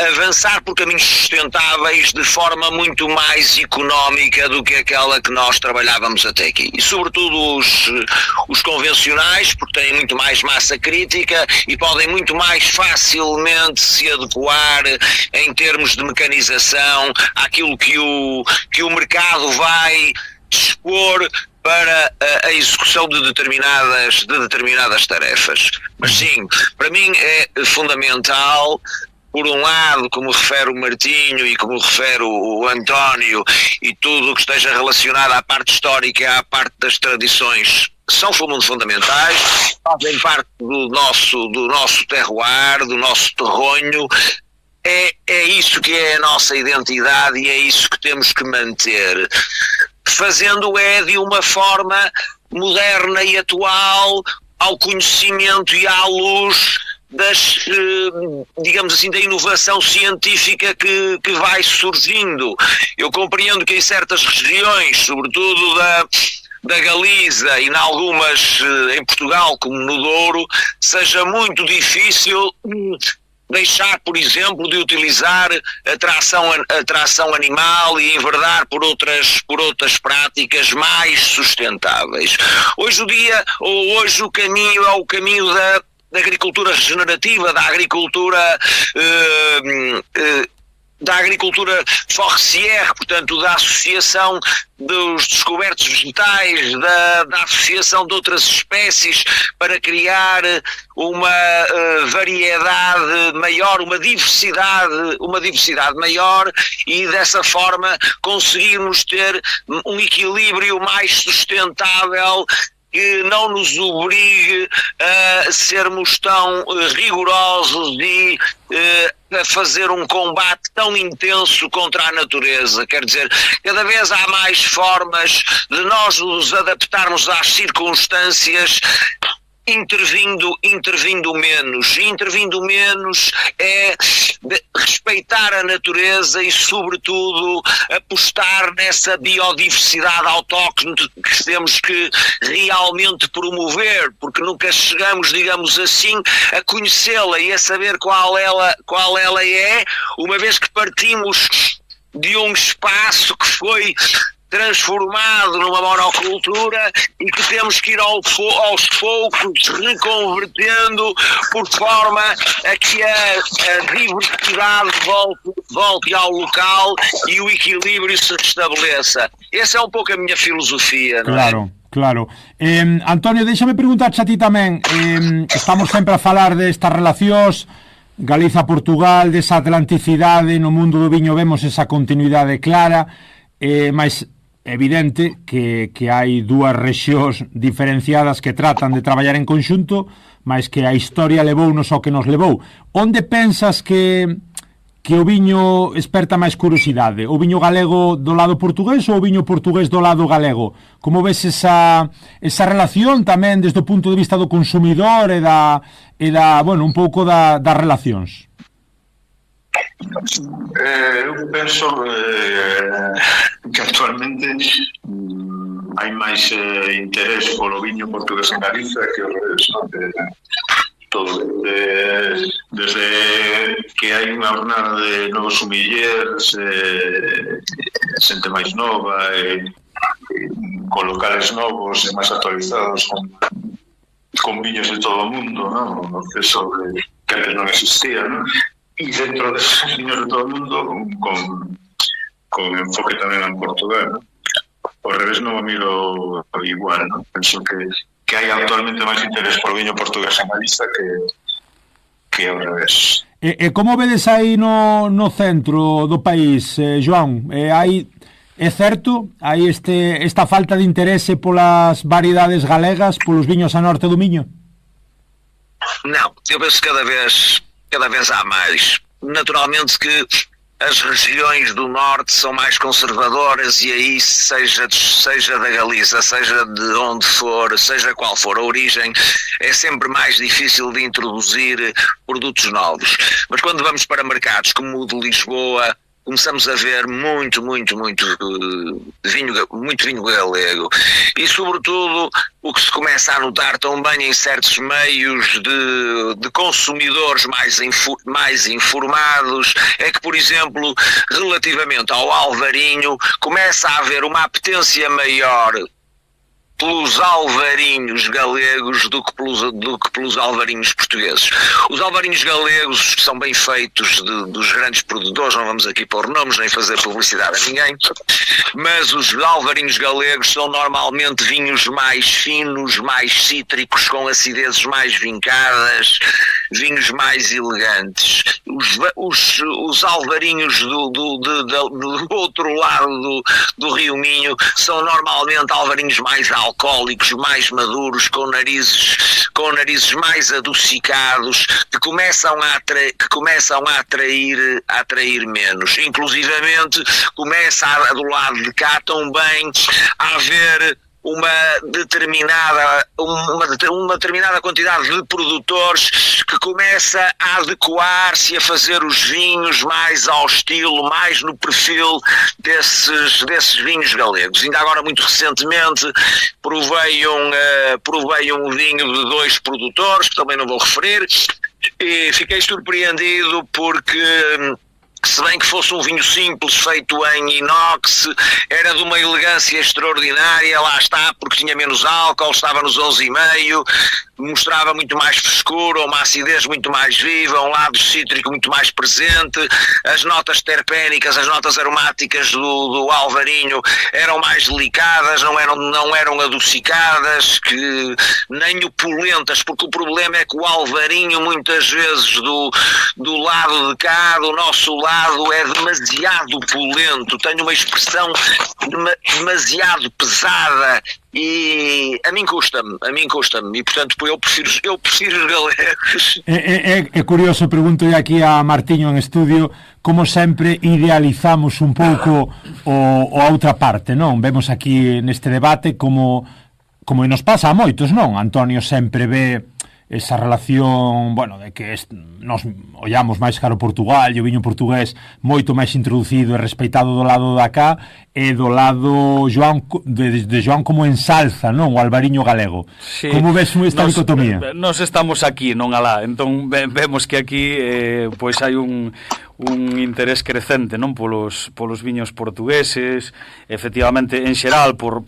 avançar por caminhos sustentáveis de forma muito mais económica do que aquela que nós trabalhávamos até aqui. E sobretudo os convencionais, porque têm muito mais massa crítica e podem muito mais facilmente se adequar em termos de mecanização àquilo que o mercado vai dispor para a execução de determinadas tarefas. Mas sim, para mim é fundamental, por um lado, como refere o Martinho e como refere o António, e tudo o que esteja relacionado à parte histórica e à parte das tradições são fundamentais, fazem parte do nosso terroir, do nosso terronho. É isso que é a nossa identidade e é isso que temos que manter. fazendo de uma forma moderna e atual, ao conhecimento e à luz das, digamos assim, da inovação científica que vai surgindo. Eu compreendo que em certas regiões, sobretudo da Galiza e em algumas em Portugal, como no Douro, seja muito difícil deixar, por exemplo, de utilizar a tração animal e enverdar por outras práticas mais sustentáveis. Hoje o caminho é o caminho da agricultura regenerativa, da agricultura forestière, portanto, da associação dos descobertos vegetais, da associação de outras espécies para criar uma variedade maior, uma diversidade maior, e dessa forma conseguirmos ter um equilíbrio mais sustentável que não nos obrigue a sermos tão rigorosos e a fazer um combate tão intenso contra a natureza. Quer dizer, cada vez há mais formas de nós nos adaptarmos às circunstâncias, intervindo menos. E intervindo menos é respeitar a natureza e, sobretudo, apostar nessa biodiversidade autóctone que temos que realmente promover, porque nunca chegamos, digamos assim, a conhecê-la e a saber qual ela é, uma vez que partimos de um espaço que foi transformado numa monocultura e que temos que ir aos poucos reconvertendo por forma a que a diversidade volte ao local e o equilíbrio se restabeleça. Essa é um pouco a minha filosofia, não é? Claro. Antonio, déxame preguntar a ti tamén, estamos sempre a falar destas relacións Galiza-Portugal, desa atlanticidade no mundo do viño, vemos esa continuidade clara, mas evidente que hai dúas rexións diferenciadas que tratan de traballar en conxunto, mas que a historia levounos ao que nos levou. Onde pensas que o viño esperta máis curiosidade? O viño galego do lado portugués ou o viño portugués do lado galego? Como ves esa relación tamén desde o punto de vista do consumidor e bueno, un pouco das relacións? Eu penso que actualmente hai máis interés polo viño portugués en Galiza que o revés, non? Desde que hai unha jornada de novos sumilleres, xente máis nova, con locales novos e máis actualizados, con viños de todo o mundo, non? Un proceso que antes non existía, non? E dentro desos viños de todo o mundo con enfoque tamén en Portugal, ¿no? Ao revés non o miro igual, ¿no? Penso que hai actualmente máis interés por viño portugués en Galiza que ao revés. E como vedes aí no centro do país, Joan? É certo? Hai esta falta de interese polas variedades galegas, polos viños a norte do Miño? Não, eu penso que cada vez há mais. Naturalmente que as regiões do norte são mais conservadoras e aí, seja da Galiza, seja de onde for, seja qual for a origem, é sempre mais difícil de introduzir produtos novos. Mas quando vamos para mercados como o de Lisboa, começamos a ver muito vinho galego e, sobretudo, o que se começa a notar também em certos meios de consumidores mais informados é que, por exemplo, relativamente ao alvarinho, começa a haver uma apetência maior pelos alvarinhos galegos do que pelos alvarinhos portugueses. Os alvarinhos galegos são bem feitos dos grandes produtores, não vamos aqui pôr nomes nem fazer publicidade a ninguém, mas os alvarinhos galegos são normalmente vinhos mais finos, mais cítricos, com acidezes mais vincadas, vinhos mais elegantes. Os alvarinhos do outro lado do Rio Minho são normalmente alvarinhos mais alcoólicos, mais maduros, com narizes com narizes mais adocicados, que começam a atrair menos. Inclusivamente começa do lado de cá também a haver uma determinada quantidade de produtores que começa a adequar-se, a fazer os vinhos mais ao estilo, mais no perfil desses vinhos galegos. Ainda agora, muito recentemente, provei um vinho de 2 produtores, que também não vou referir, e fiquei surpreendido porque, se bem que fosse um vinho simples, feito em inox, era de uma elegância extraordinária, lá está, porque tinha menos álcool, estava nos 11,5, mostrava muito mais frescura, uma acidez muito mais viva, um lado cítrico muito mais presente, as notas terpénicas, as notas aromáticas do Alvarinho eram mais delicadas, não eram adocicadas, nem opulentas, porque o problema é que o Alvarinho, muitas vezes, do lado de cá, do nosso lado, é demasiado opulento, tem uma expressão demasiado pesada, e a mim custa-me, e portanto eu prefiro os galegos. É curioso, pregunto aquí a Martiño en estudio, como sempre idealizamos un pouco a outra parte, non? Vemos aquí neste debate como nos pasa a moitos, non? Antonio sempre ve esa relación, bueno, de que nos ollamos máis caro Portugal e o viño portugués moito máis introducido e respeitado do lado da cá, e do lado de Joan como ensalza, non? O albariño galego. Sí. Como ves esta dicotomía? Nos estamos aquí, non alá, entón vemos que aquí pois hai un interés crecente, non, polos viños portugueses, efectivamente, en xeral por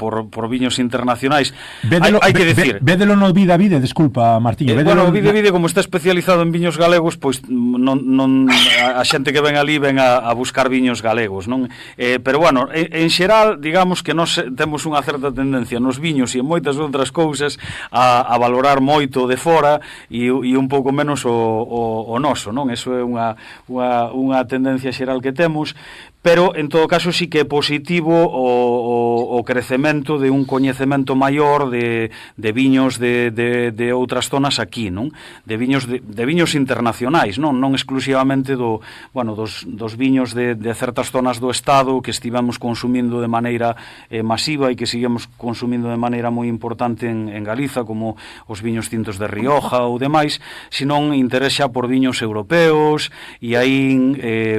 viños internacionais. Hai que decir, védelo no Vida Vide, desculpa, Martiño. Bueno, o Vide como está especializado en viños galegos, pois non a xente que ven ali ven a buscar viños galegos, non? Pero bueno, en xeral, digamos que nós temos unha certa tendencia nos viños e en moitas outras cousas a valorar moito de fora e un pouco menos o noso, non? Eso é unha tendencia xeral que temos, pero en todo caso sí que é positivo o crecemento de un coñecemento maior de viños de outras zonas aquí, non? De viños internacionais, non exclusivamente dos viños de certas zonas do Estado que estivemos consumindo de maneira masiva e que seguimos consumindo de maneira moi importante en Galiza, como os viños tintos de Rioja ou demais, senón interesa por viños europeos, e aí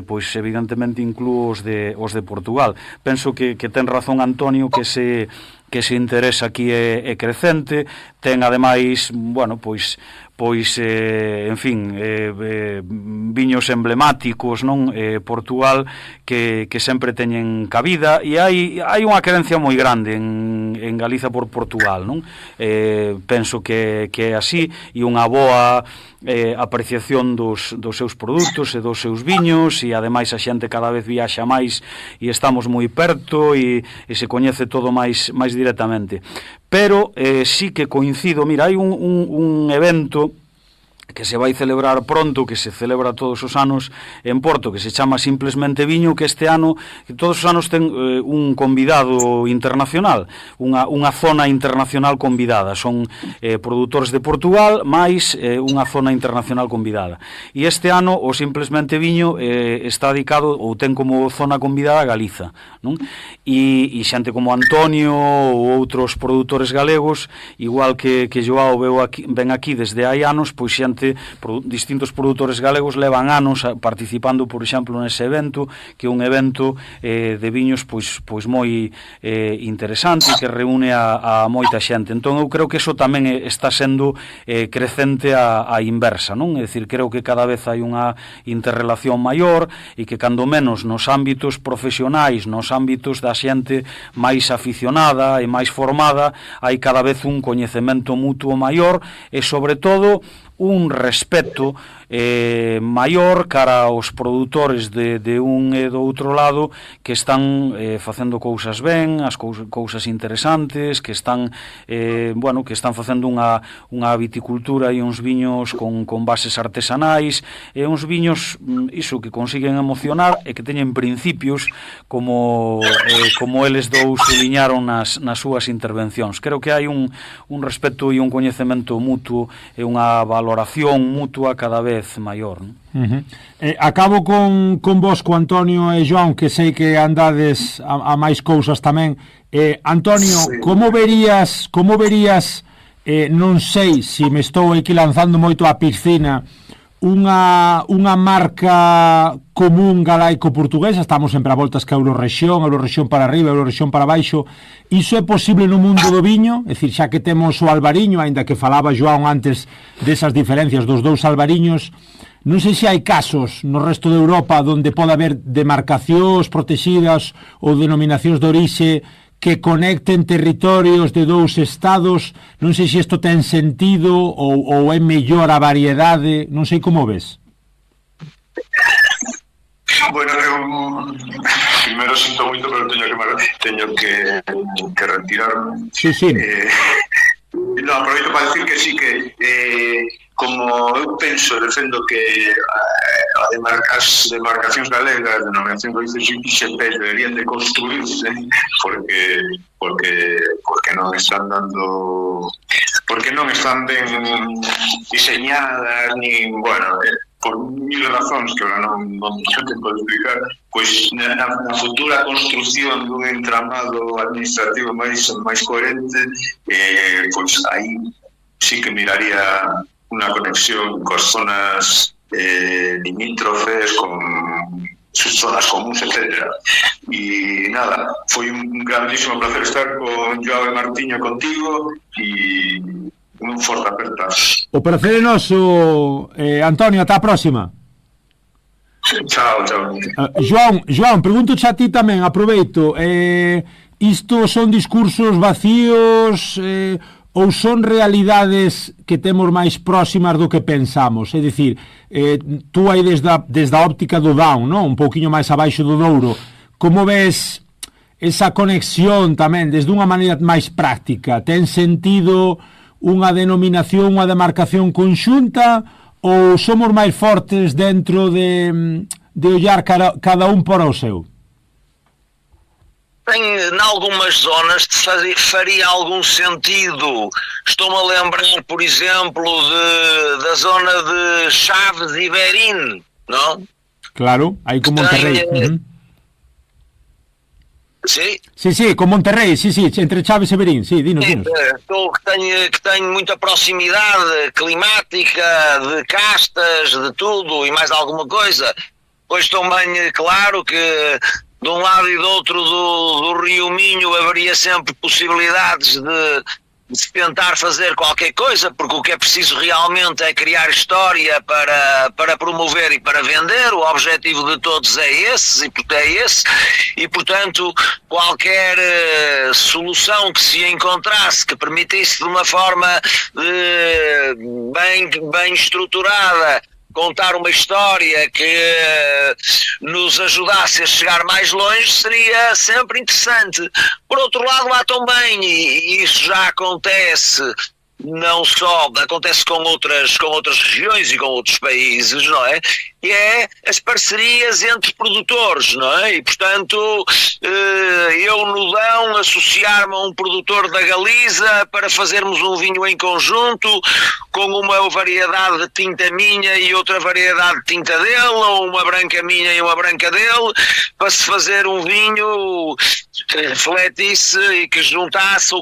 pois evidentemente incluo os de Portugal. Penso que ten razón Antonio, que ese interés aquí é crecente, ten ademais, bueno, pois en fin, viños emblemáticos, non? Portugal que sempre teñen cabida, e hai unha querencia moi grande en Galiza por Portugal, non? Penso que é así, e unha boa apreciación dos seus produtos e dos seus viños, e ademais a xente cada vez viaxa máis e estamos moi perto e se coñece todo máis directamente. Pero sí que coincido, mira, hai un evento que se vai celebrar pronto, que se celebra todos os anos en Porto, que se chama Simplesmente Viño, que este ano, que todos os anos ten un convidado internacional, unha zona internacional convidada, son produtores de Portugal máis unha zona internacional convidada, e este ano o Simplesmente Viño está dedicado, ou ten como zona convidada a Galiza, non? E xente como Antonio ou outros produtores galegos, igual que Joao ven aquí desde hai anos, pois xente, distintos produtores galegos levan anos participando, por exemplo, nese evento, que é un evento de viños pois moi interesante, que reúne a moita xente. Entón eu creo que eso tamén está sendo crecente a inversa, non? É dicir, creo que cada vez hai unha interrelación maior, e que cando menos nos ámbitos profesionais, nos ámbitos da xente máis aficionada e máis formada, hai cada vez un coñecemento mutuo maior, e sobre todo un respeto maior cara aos produtores de un e do outro lado que están facendo cousas ben, as cousas interesantes, que están que están facendo unha viticultura e uns viños con bases artesanais, e uns viños iso que consiguen emocionar e que teñen principios como eles dous subliñaron nas súas intervencións. Creo que hai un respeto e un coñecemento mutuo e unha valoración mutua cada vez maior, non? Acabo con vos, con Antonio e João, que sei que andades a máis cousas tamén. Antonio, sí. Como verías non sei se me estou aquí lanzando moito á piscina, unha marca común galaico-portuguesa? Estamos sempre a voltas que Eurorexión para arriba, Eurorexión para baixo. Iso é posible no mundo do viño? É dicir, xa que temos o albariño, aínda que falaba João antes desas diferencias dos dous albariños, non sei se hai casos no resto de Europa onde pode haber demarcacións protegidas ou denominacións de orixe que conecten territorios de dous estados. Non sei se isto ten sentido ou é mellor a variedade. Non sei como ves. Bueno, eu primeiro sinto moito, pero teño que retirarme. Sí. Aproveito para decir que sí, que como eu defendo que as demarcacións galegas, denominacións de orixe IGP deberían de construirse porque non están ben diseñadas, nin, por mil razóns que ahora non te podo explicar, pois na futura construción dun entramado administrativo máis coherente, pois aí sí que miraría unha conexión coas zonas limítrofes, con zonas comuns, etc. E nada, foi un grandísimo placer estar con João e Martiño contigo e un forte apertazo. O prazer é noso, Antonio, ata a próxima. Chao. João, pregunto xa a ti tamén, aproveito, isto son discursos vacíos ou son realidades que temos máis próximas do que pensamos? É dicir, tú aí desde a óptica do Down, non? Un pouquiño máis abaixo do Douro, como ves esa conexión tamén desde unha maneira máis práctica? Ten sentido unha denominación, unha demarcación conxunta, ou somos máis fortes dentro de ollar cada un para o seu? Em algumas zonas faria algum sentido. Estou-me a lembrar, por exemplo, da zona de Chaves e Berim, não? Claro, aí com Monterrey. Sí, com Monterrey, entre Chaves e Berim, dinos. Que tenho muita proximidade climática, de castas, de tudo e mais alguma coisa. Pois também, claro que de um lado e do outro do Rio Minho haveria sempre possibilidades de se tentar fazer qualquer coisa, porque o que é preciso realmente é criar história para promover e para vender. O objetivo de todos é esse, e portanto qualquer solução que se encontrasse que permitisse de uma forma bem estruturada contar uma história que nos ajudasse a chegar mais longe seria sempre interessante. Por outro lado, há também, e isso já acontece, não só acontece com outras regiões e com outros países, não é? E é as parcerias entre produtores, não é? E portanto eu no Dão associar-me a um produtor da Galiza para fazermos um vinho em conjunto com uma variedade de tinta minha e outra variedade de tinta dele, ou uma branca minha e uma branca dele, para se fazer um vinho que refletisse e que juntasse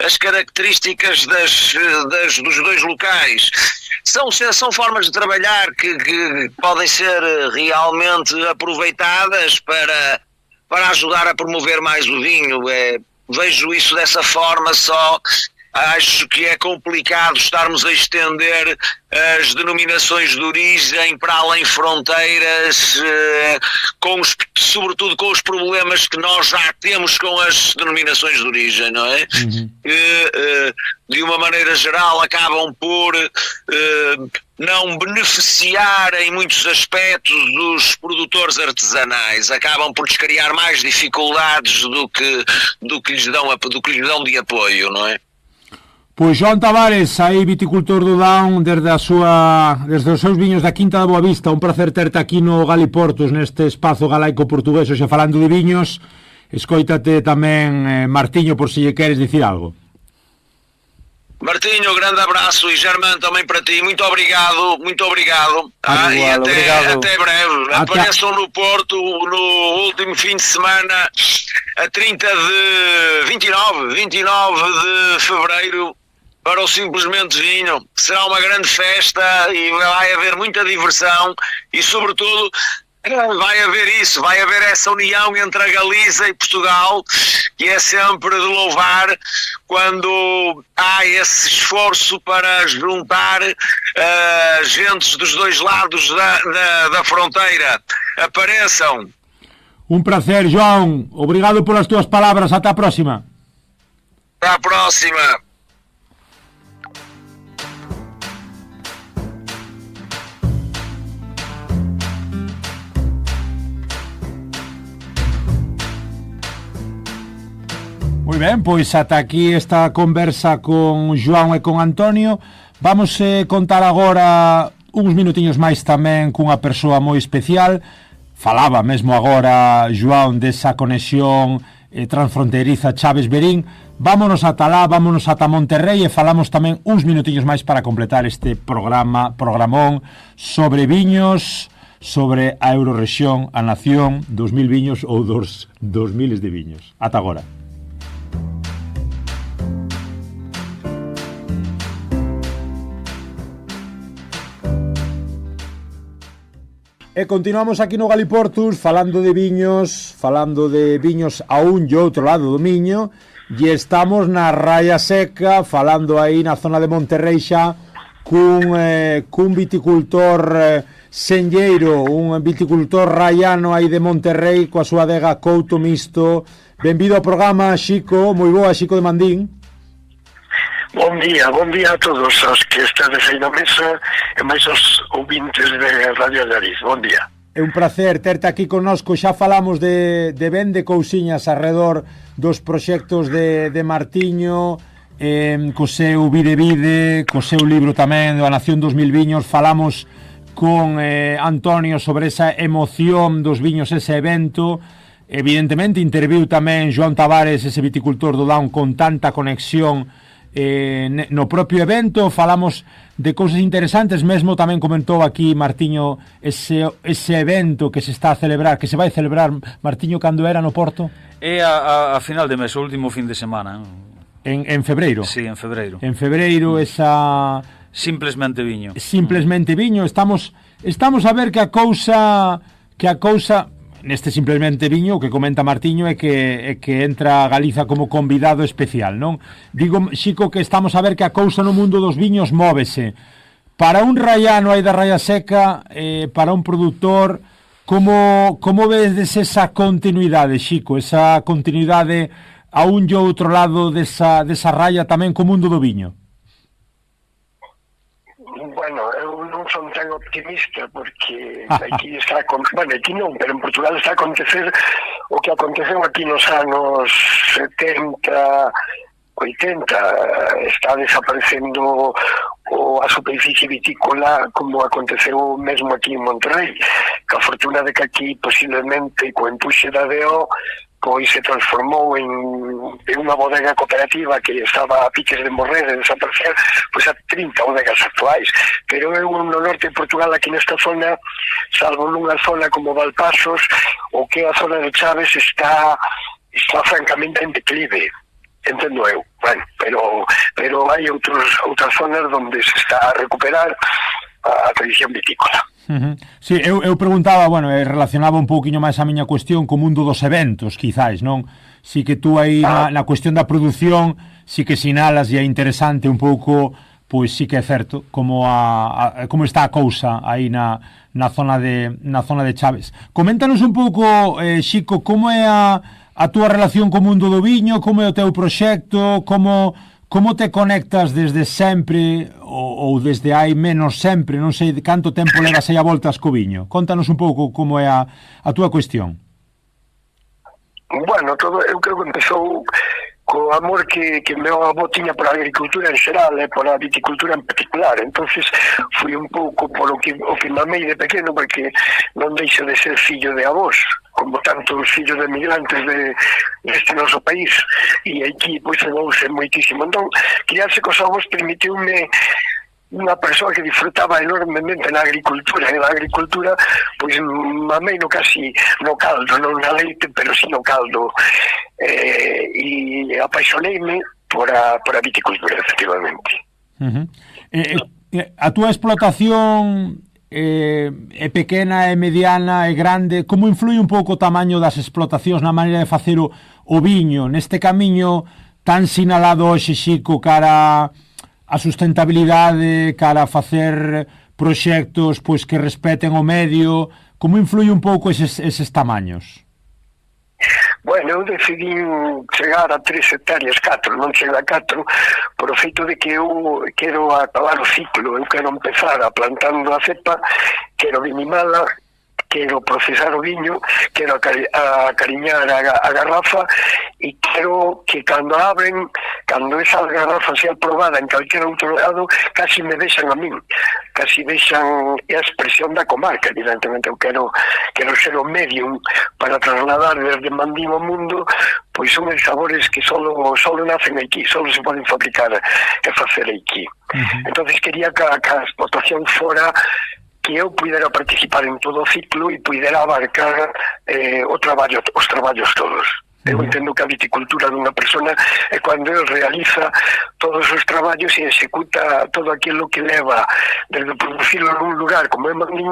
as características dos dois locais. São formas de trabalhar que podem ser realmente aproveitadas para ajudar a promover mais o vinho. Vejo isso dessa forma só. acho que é complicado estarmos a estender as denominações de origem para além fronteiras, sobretudo com os problemas que nós já temos com as denominações de origem, não é? Que, de uma maneira geral, acabam por não beneficiar em muitos aspectos dos produtores artesanais, acabam por lhes criar mais dificuldades do que lhes dão de apoio, não é? Pois João Tavares, aí viticultor do Dão, desde os seus viños da Quinta da Boavista, un placer terte aquí no Galiportos, neste espazo galaico portugués, xa falando de viños. Escoítate tamén, Martiño, por si lle queres dicir algo. Martinho, grande abraço, e Germán também para ti, muito obrigado. E até breve. Apareçam no Porto no último fim de semana, a 29 de fevereiro, para o Simplesmente Vinho. Será uma grande festa e vai haver muita diversão e, sobretudo, vai haver essa união entre a Galiza e Portugal, que é sempre de louvar quando há esse esforço para juntar gentes dos dois lados da fronteira. Apareçam. Un placer, João. Obrigado polas túas palabras. Ata a próxima. Até a próxima. Moi ben, pois ata aquí esta conversa con João e con Antonio. Vamos contar agora uns minutiños máis tamén cunha persoa moi especial. Falaba mesmo agora João desa conexión transfronteiriza Chaves-Verín. Vámonos ata lá, vámonos ata Monterrey e falamos tamén uns minutiños máis para completar este programón sobre viños, sobre a Eurorexión, a nación dos 1000 viños ou dos 2000 de viños. Ata agora. E continuamos aquí no Galiportus falando de viños a un e outro lado do miño, e estamos na Raya Seca, falando aí na zona de Monterrey xa cun viticultor senlleiro, un viticultor raiano aí de Monterrey coa súa adega Couto Misto. Benvido ao programa, Xico. Moi boa, Xico de Mandín. Bom dia a todos os que estades aí na mesa e máis os ouvintes de Radio Allariz. Bon día. É un placer terte aquí connosco. Xa falamos de ben de cousiñas alrededor dos proxectos de Martiño, co seu Vide, co seu libro tamén, A Nación dos 1000 viños. Falamos con Antonio sobre esa emoción dos viños, ese evento. Evidentemente interviu tamén João Tavares, ese viticultor do Dão, con tanta conexión no propio evento. Falamos de cousas interesantes, mesmo tamén comentou aquí Martiño ese evento que se está a celebrar, que se vai celebrar, Martiño, cando era no Porto? É a final de mes, o último fin de semana. En febreiro? Sí, en febreiro. En febreiro, esa... Simplemente viño. Simplemente viño. Estamos a ver que a cousa neste Simplemente viño, o que comenta Martiño é que entra Galiza como convidado especial, non? Digo, Xico, que estamos a ver que a cousa no mundo dos viños móvese. Para un raiano aí da Raya Seca, para un produtor, como vedes esa continuidade, Xico? Esa continuidade a un e outro lado desa raya tamén co mundo do viño? Bueno, eu non son tan optimista porque aquí está aquí non, pero en Portugal está a acontecer o que aconteceu aquí nos anos 70, 80, está desaparecendo a superficie vitícola, como aconteceu mesmo aquí en Monterrey, que a fortuna de que aquí posiblemente co empuxe da DO pois se transformou en unha bodega cooperativa que estaba a piques de morrer, de desaparecer, pois a 30 bodegas actuais. Pero eu no norte de Portugal, aquí nesta zona, salvo nunha zona como Valpasos, o que é a zona de Chaves está francamente en declive, entendo eu. Bueno, pero hai outras zonas onde se está a recuperar. a tradición vitícola. Sí, eu preguntaba, bueno, relacionaba un pouquiño máis a miña cuestión co mundo dos eventos, quizáis, non? Si que tú aí na cuestión da produción, si que sinalas e é interesante un pouco, pois sí que é certo, como como está a cousa aí na zona de Chaves. Coméntanos un pouco, Xico, como é a túa relación co mundo do viño, como é o teu proxecto, como te conectas desde sempre ou desde hai menos sempre, non sei canto tempo levas aí a voltas co viño. Contanos un pouco como é a túa cuestión. Bueno, eu creo que empezou co amor que meu avó tiña por a agricultura en xeral e por a viticultura en particular. Entonces fui un pouco polo que mamei de pequeno, porque non deixo de ser fillo de avós, como tantos fillos de migrantes deste noso país, e aquí pois cegouse moitísimo. Entón, criarse cos avós permitiume unha persoa que disfrutaba enormemente na agricultura, e na agricultura pois mamei no casi no caldo, non na leite, pero si no caldo, e apaixoneime por a viticultura, efectivamente. A túa explotación é pequena, é mediana, é grande? Como influi un pouco o tamaño das explotacións na maneira de facer o viño neste camiño tan sinalado hoxe, Xico, cara a sustentabilidade, cara a facer proxectos pois que respeten o medio? Como influi un pouco eses tamaños? Bueno, eu decidí chegar a 3 hectáreas, 4, non chega a 4, por o feito de que eu quero acabar o ciclo. Eu quero empezar a plantando a cepa, quero vinimala, quero procesar o viño, quero acariñar a garrafa, e quero que cando abren, cando esa garrafa sea probada en calquer outro lado, casi me deixan a min, casi deixan a expresión da comarca. Evidentemente eu quero ser o medium para trasladar desde Mandín ao mundo pois son os sabores que solo nacen aquí, solo se poden fabricar e facer aquí. Entonces quería que a explotación fora que eu pudera participar en todo o ciclo e pudera abarcar os traballos todos. Eu entendo que a viticultura dunha persona é cando ele realiza todos os traballos e executa todo aquilo que leva desde producirlo nun lugar como é Mandín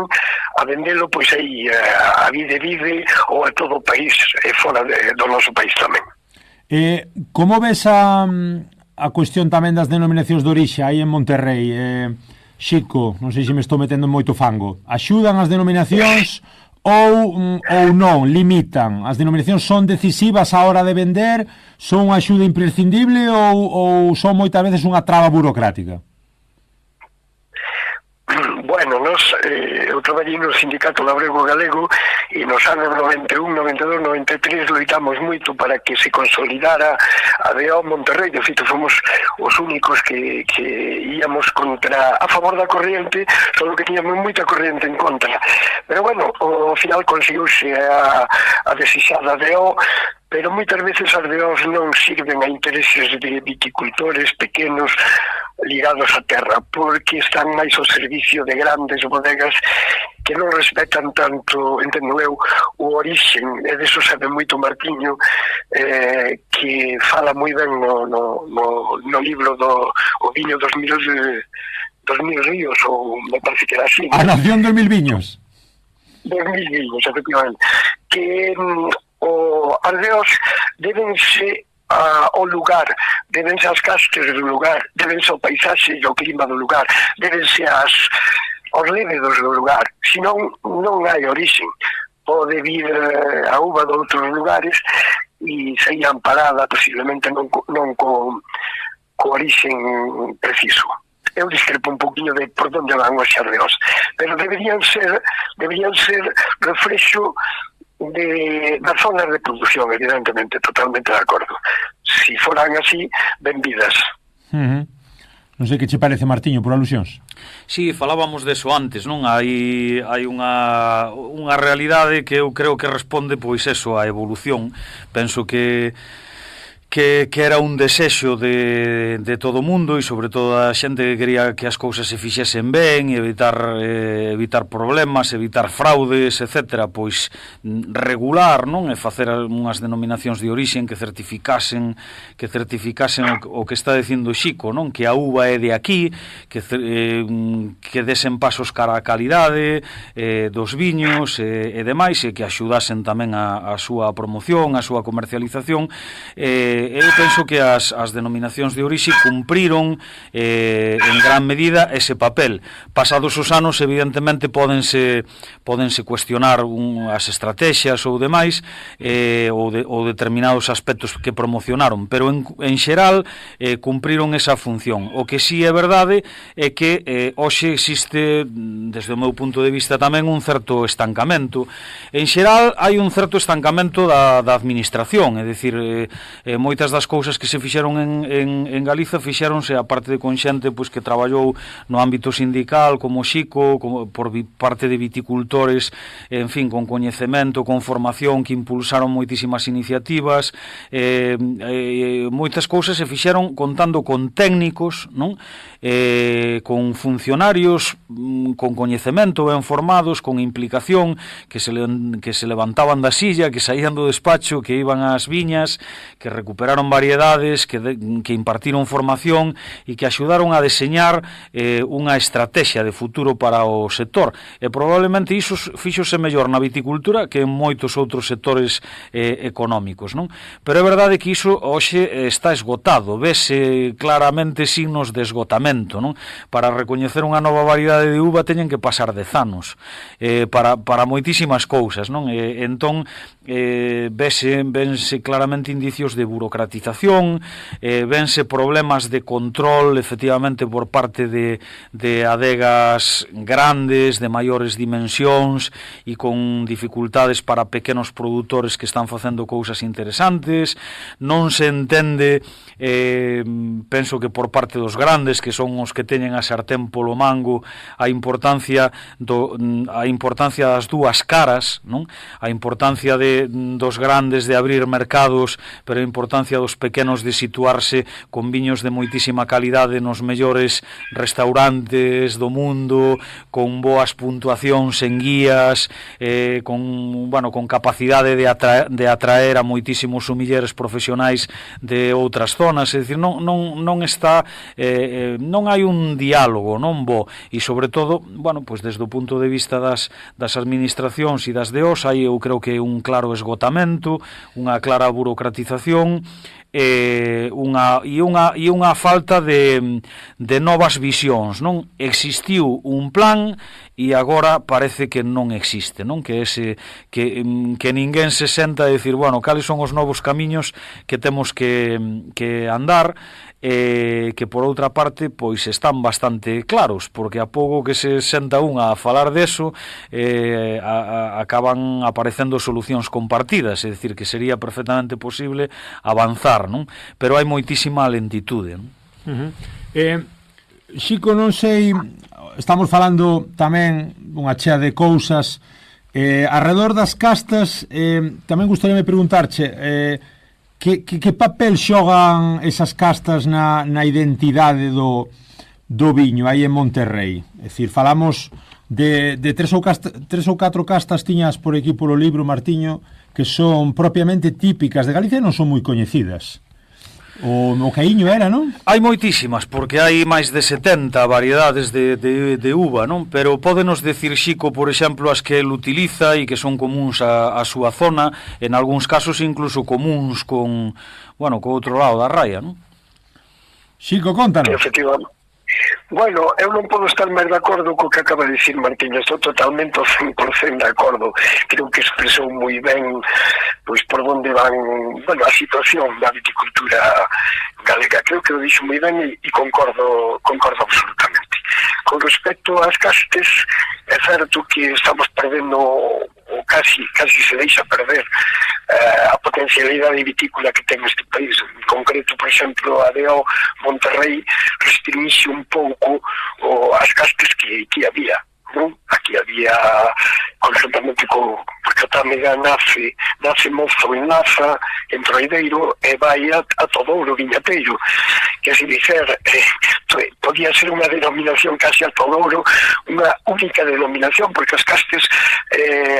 a vendelo pois aí a Vide ou a todo o país e fora do noso país tamén. Como ves a cuestión tamén das denominacións de orixe aí en Monterrey? Xico, non sei se me estou metendo en moito fango. Axudan as denominacións ou non, limitan? As denominacións son decisivas á hora de vender, son unha axuda imprescindible ou son moitas veces unha traba burocrática? Bueno, eu traballei no Sindicato Labrego Galego e nos anos 91, 92, 93 loitamos moito para que se consolidara a DO Monterrey. De feito, fomos os únicos que íamos a favor da corriente, só que tiñamos moita corriente en contra. Pero bueno, ao final conseguiuse a desixada DO, pero moitas veces as DOs non sirven a intereses de viticultores pequenos ligados á terra, porque están máis ao servicio de grandes bodegas que non respetan tanto, entendo eu, o orixen, e deso sabe moito Martiño, que fala moi ben no libro do O viño dos mil ríos, ou me parece que era así. A nación dos mil viños. 2000 viños, efectivamente. Que as deos debense ao lugar, debense ás castes do lugar, debense ao paisaxe e ao clima do lugar, debense aos lévedos do lugar. Senón, non hai orixen. Pode vir a uva de outros lugares e sair amparada, posiblemente non co orixen preciso. Eu discrepo un poquinho de por onde van os xardeos, pero deberían ser reflexo das zonas de produción, evidentemente, totalmente de acordo. Si foran así, benvidas. Non sei que che parece, Martiño, por alusións. Sí, falábamos deso antes, non? Hai unha realidade que eu creo que responde, pois eso, á evolución. Penso que que era un desexo de todo o mundo e sobre todo a xente que quería que as cousas se fixesen ben e evitar problemas, evitar fraudes, etc. Pois regular, non? E facer unhas denominacións de origen que certificasen o que está dicindo Xico, non? Que a uva é de aquí, que desen pasos cara a calidade dos viños e demais, e que axudasen tamén a súa promoción, a súa comercialización. Eu penso que as denominacións de orixe cumpriron en gran medida ese papel. Pasados os anos, evidentemente, pódense cuestionar as estrategias ou demais ou determinados aspectos que promocionaron, pero en xeral cumpriron esa función. O que sí é verdade é que hoxe existe, desde o meu punto de vista tamén, un certo estancamento. En xeral hai un certo estancamento da administración, é dicir, moitas das cousas que se fixeron en Galiza fixéronse, a parte de con xente pois, que traballou no ámbito sindical, como Xico, por parte de viticultores, en fin, con coñecemento, con formación, que impulsaron moitísimas iniciativas. Moitas cousas se fixeron contando con técnicos, non? Con funcionarios con coñecemento, ben formados, con implicación, que se levantaban da silla, que saían do despacho, que iban ás viñas, que recuperaron variedades, que impartiron formación e que axudaron a deseñar unha estrategia de futuro para o sector. E probablemente iso fíxose mellor na viticultura que en moitos outros sectores económicos, non? Pero é verdade que iso hoxe está esgotado, vese claramente signos de esgotamento, non? Para recoñecer unha nova variedade de uva teñen que pasar 10 anos para moitísimas cousas, non? Entón vense claramente indicios de burocratización, vense problemas de control efectivamente por parte de adegas grandes, de maiores dimensións e con dificultades para pequenos produtores que están facendo cousas interesantes. Non se entende, penso que por parte dos grandes, que son os que teñen a sartén polo mango, a importancia das dúas caras, non? A importancia dos grandes de abrir mercados, pero a importancia dos pequenos de situarse con viños de moitísima calidade nos mellores restaurantes do mundo, con boas puntuacións en guías, con capacidade de atraer a moitísimos sumilleres profesionais de outras zonas. É dicir, non hai un diálogo non bo, e sobre todo, pois desde o punto de vista das administracións e das DOs hai, eu creo que un claro esgotamento, unha clara burocratización e unha falta de novas visións, non? Existiu un plan e agora parece que non existe, non? Que ninguén se senta a decir, cales son os novos camiños que temos que andar, que por outra parte pois están bastante claros, porque a pouco que se senta unha a falar deso acaban aparecendo solucións compartidas, é dicir, que sería perfectamente posible avanzar, non? Pero hai moitísima lentitude, non? Xico, non sei, estamos falando tamén unha chea de cousas arredor das castas. Tamén gustaríame preguntarche que papel xogan esas castas na identidade do viño aí en Monterrey. É dicir, falamos de 3 ou 4 castas tiñas por aquí polo libro, Martiño, que son propiamente típicas de Galicia e non son moi coñecidas. O Caíño era, non? Hai moitísimas, porque hai máis de 70 variedades de uva, non? Pero pódenos decir, Xico, por exemplo, as que el utiliza e que son comuns a súa zona, en algúns casos incluso comuns co outro lado da raya, non? Xico, contanos. Efectivamente. Bueno, eu non podo estar máis de acordo co que acaba de dicir Martiño, estou totalmente 100% de acordo. Creo que expresou moi ben pois por onde van, a situación da viticultura galega. Creo que o dixo moi ben e concordo absolutamente. Con respecto ás castes, é certo que estamos perdendo ou casi se deixa perder a potencialidade vitícola que ten este país. En concreto, por exemplo, a DO Monterrey restrinxe un pouco as castes que había. non? Aquí había, conjuntamente porque a Támega nace mozo en Laza, en Troideiro, e vai a Todouro, Viñateiro, que así dicer, podía ser unha denominación casi a Todouro, unha única denominación, porque as castes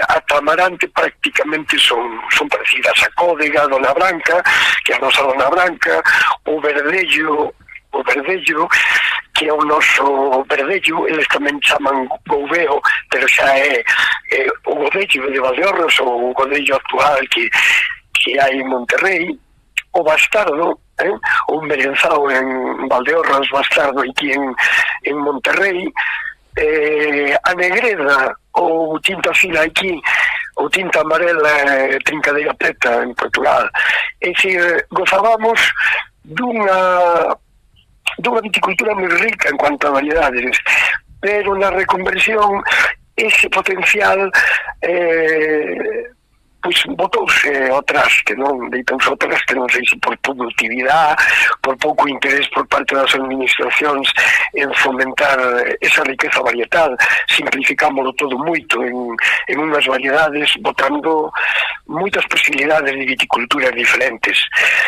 ata Amarante prácticamente son parecidas a Códega, Dona Branca, que é a nosa Dona Branca, o Verdello, que é o noso Verdello, eles tamén chaman Gouveo, pero xa é o Godello de Valdeorras, ou o Godello actual que hai en Monterrey, o Bastardo, o Merenzao en Valdeorras, Bastardo aquí en Monterrey, a Negreda, ou Tinta Fila aquí, ou Tinta Amarela, Trincadeira Preta en Portugal. É dicir, gozábamos dunha viticultura moi rica en cuanto a variedades, pero na reconversión ese potencial pois botouse ao traste, non? Deitouse ao traste, non sei se por productividade, por pouco interés por parte das administracións en fomentar esa riqueza varietal, simplificámoslo todo moito en unhas variedades, botando moitas posibilidades de viticulturas diferentes.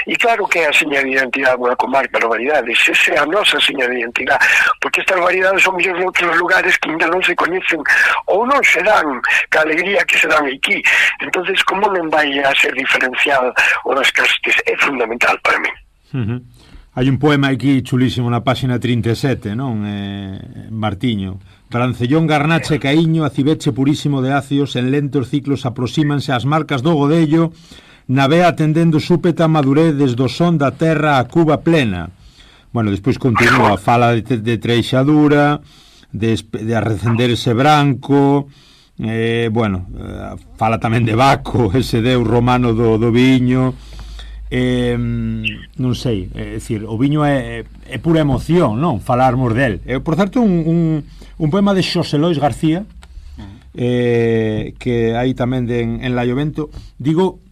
E claro que é a seña de identidade unha comarca de variedades, esa é a nosa seña de identidade, porque estas variedades son mellores de outros lugares que ainda non se coñecen ou non se dan, que a alegría que se dan aquí. Entonces, como non vai a ser diferencial o das castes? É fundamental para mí. Hai un poema aquí chulísimo na páxina 37, non? Martiño. Brancellón, Garnache, Caíño, acibeche purísimo de ácidos, en lentos ciclos aproxímanse as marcas do Godello, na vea atendendo súpeta madurez desde o son da terra a Cuba plena. Bueno, despois continúa, fala de treixadura, de arrecender ese branco, fala tamén de Baco, ese deus romano do viño, non sei, é dicir, o viño é pura emoción, non? Falarmos del. Por certo, un poema de Xosé Lois García, que hai tamén en Laiovento. Digo,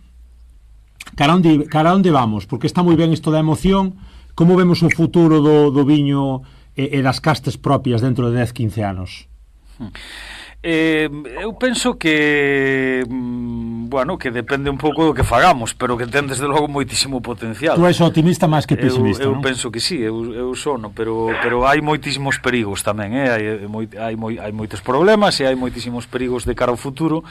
cara onde vamos? Porque está moi ben isto da emoción. Como vemos o futuro do viño e das castes propias dentro de 10-15 anos? Eu penso que que depende un pouco do que fagamos, pero que ten desde logo moitísimo potencial. Tú és optimista máis que pesimista, eu non? penso que sí, eu sono, pero hai moitísimos perigos tamén, hai moitos problemas e hai moitísimos perigos de cara ao futuro.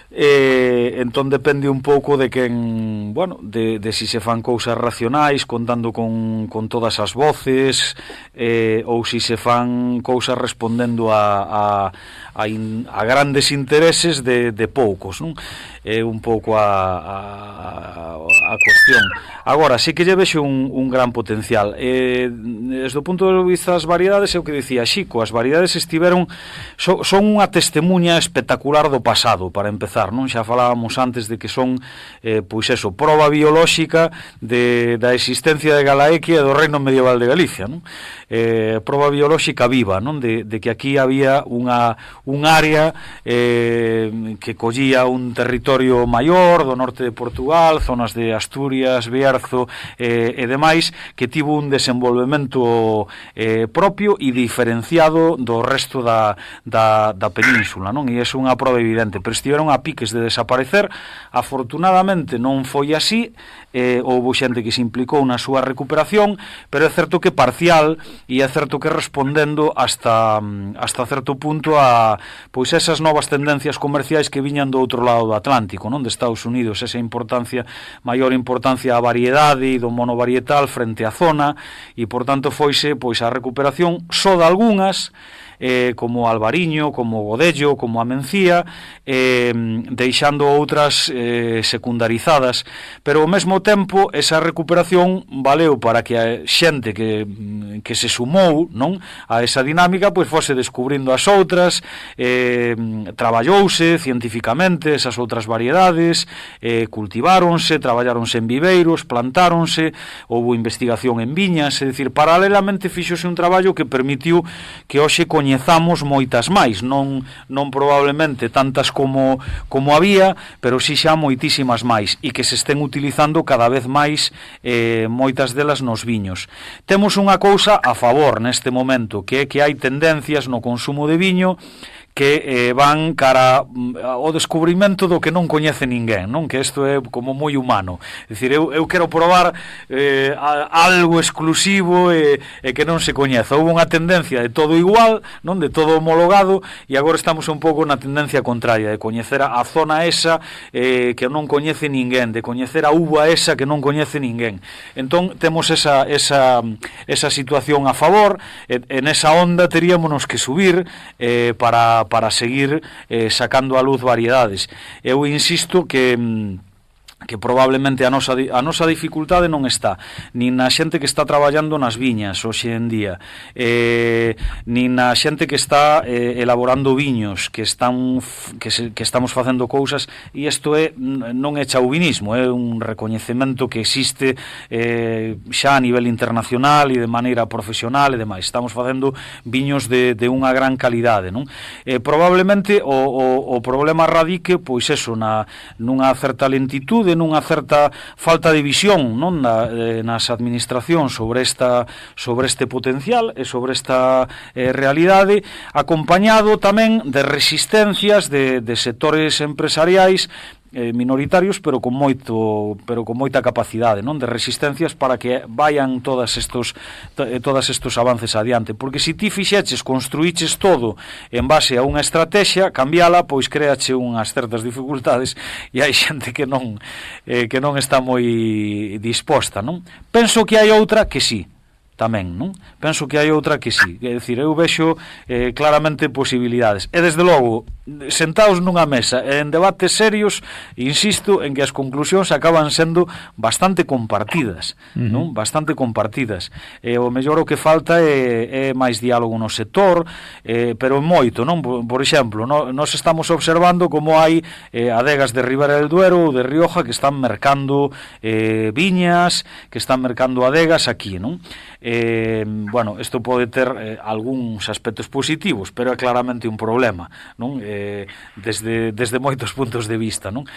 Entón depende un pouco de quen, de si se fan cousas racionais contando con todas as voces, ou si se fan cousas respondendo a grandes intereses de poucos, non? É un pouco a cuestión. Agora, sí que lle vexo un gran potencial. Desde o punto de vista das variedades, é o que dicía Xico, as variedades son unha testemunha espectacular do pasado, para empezar, non? Xa falábamos antes de que son prova biolóxica da existencia de Galaequia e do reino medieval de Galicia, non? Prova biolóxica viva, non? De que aquí había un área que collía un territorio maior do norte de Portugal, zonas de Asturias, Bierzo e demais, que tivo un desenvolvemento propio e diferenciado do resto da península, non? E é unha prova evidente, pero estiveron a piques de desaparecer. Afortunadamente non foi así, houve xente que se implicou na súa recuperación, pero é certo que parcial, e é certo que respondendo hasta certo punto a pois esas novas tendencias comerciais que viñan do outro lado do Atlántico, non? De Estados Unidos, esa maior importancia á variedade e do monovarietal frente á zona, e por tanto foise pois a recuperación só de algunhas, como Albariño, como Godello, como a Mencía, deixando outras secundarizadas, pero ao mesmo tempo esa recuperación valeu para que a xente que se sumou, non, a esa dinámica, pois fose descubrindo as outras, traballouse cientificamente esas outras variedades, cultiváronse, traballáronse en viveiros, plantáronse, houve investigación en viñas, é dicir, paralelamente fíxose un traballo que permitiu que hoxe coñezamos moitas máis, non probablemente tantas como había, pero si xa moitísimas máis, e que se estén utilizando cada vez máis, moitas delas nos viños. Temos unha cousa a favor neste momento, que é que hai tendencias no consumo de viño que van cara ao descubrimento do que non coñece ninguén, non? Que isto é como moi humano. É dicir, eu quero probar algo exclusivo e que non se coñeza. Houve unha tendencia de todo igual, non? De todo homologado, e agora estamos un pouco na tendencia contraria, de coñecer a zona esa que non coñece ninguén, de coñecer a uva esa que non coñece ninguén. Entón, temos esa situación a favor, en esa onda teríamos que subir para seguir sacando a luz variedades. Eu insisto que probablemente a nosa dificultade non está nin na xente que está traballando nas viñas hoxe en día, nin na xente que está elaborando viños, que estamos facendo cousas, e isto non é chauvinismo, é un recoñecemento que existe xa a nivel internacional e de maneira profesional e demais. Estamos facendo viños de unha gran calidade, non? Probablemente o problema radique, pois eso, nunha certa lentitude, nunha certa falta de visión, non, nas administracións sobre este potencial e sobre esta realidade, acompañado tamén de resistencias de sectores empresariais minoritarios, pero con moita capacidade, non, de resistencias para que vayan todos estos avances adiante, porque se ti fixeches, construíches todo en base a unha estrategia, cambiala, pois créache unhas certas dificultades, e hai xente que non está moi disposta, non? Penso que hai outra que sí, tamén, non? Penso que hai outra que sí, é dicir, eu vexo claramente posibilidades, e desde logo sentados nunha mesa en debates serios, insisto en que as conclusións acaban sendo bastante compartidas, non? Bastante compartidas. O mellor o que falta é máis diálogo no sector, pero moito, non? Por exemplo, nós estamos observando como hai adegas de Ribera del Duero ou de Rioja que están mercando viñas, que están mercando adegas aquí, non? Bueno, isto pode ter algúns aspectos positivos, pero é claramente un problema, non? Desde moitos puntos de vista, non?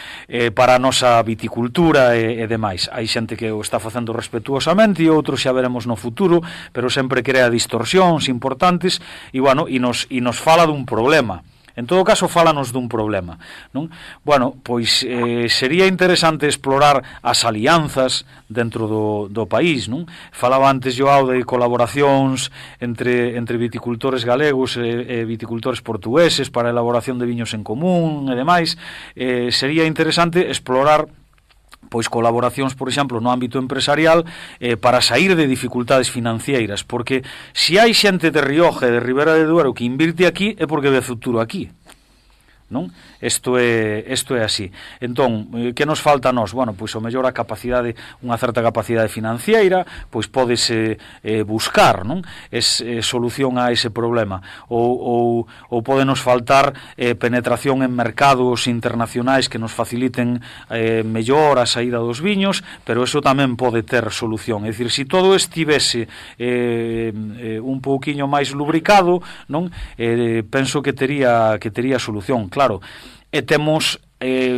Para a nosa viticultura e demais. Hai xente que o está facendo respetuosamente e outros xa veremos no futuro, pero sempre crea distorsións importantes e, bueno, e nos fala dun problema. En todo caso, fálanos dun problema, non? Bueno, pois sería interesante explorar as alianzas dentro do país, non? Falaba antes Joao de colaboracións entre viticultores galegos e viticultores portugueses para a elaboración de viños en común e demais. Sería interesante explorar pois colaboracións, por exemplo, no ámbito empresarial para sair de dificultades financeiras, porque se hai xente de Rioja e de Ribera de Duero que invirte aquí é porque ve futuro aquí, non? Isto é así. Entón, que nos falta a nós? Bueno, pois o mellor a capacidade, unha certa capacidade financiera, pois pódese buscar, non? Solución a ese problema. Ou pódenos faltar penetración en mercados internacionais que nos faciliten mellor a saída dos viños, pero eso tamén pode ter solución. É dicir, se todo estivese un pouquiño máis lubricado, non? Penso que tería solución, claro. E temos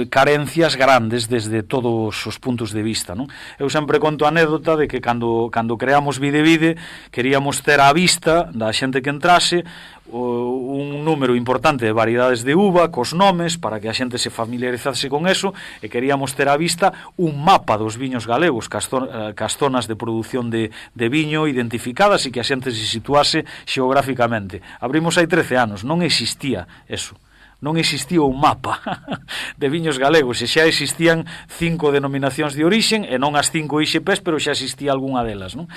carencias grandes desde todos os puntos de vista, non? Eu sempre conto a anécdota de que cando creamos Videvide queríamos ter á vista da xente que entrase un número importante de variedades de uva cos nomes para que a xente se familiarizase con eso, e queríamos ter á vista un mapa dos viños galegos cas zonas de produción de viño identificadas e que a xente se situase xeográficamente. Abrimos hai 13 anos, non existía eso. Non existía un mapa de viños galegos, e xa existían 5 denominacións de orixen, e non as 5 IXPs, pero xa existía algunha delas, non?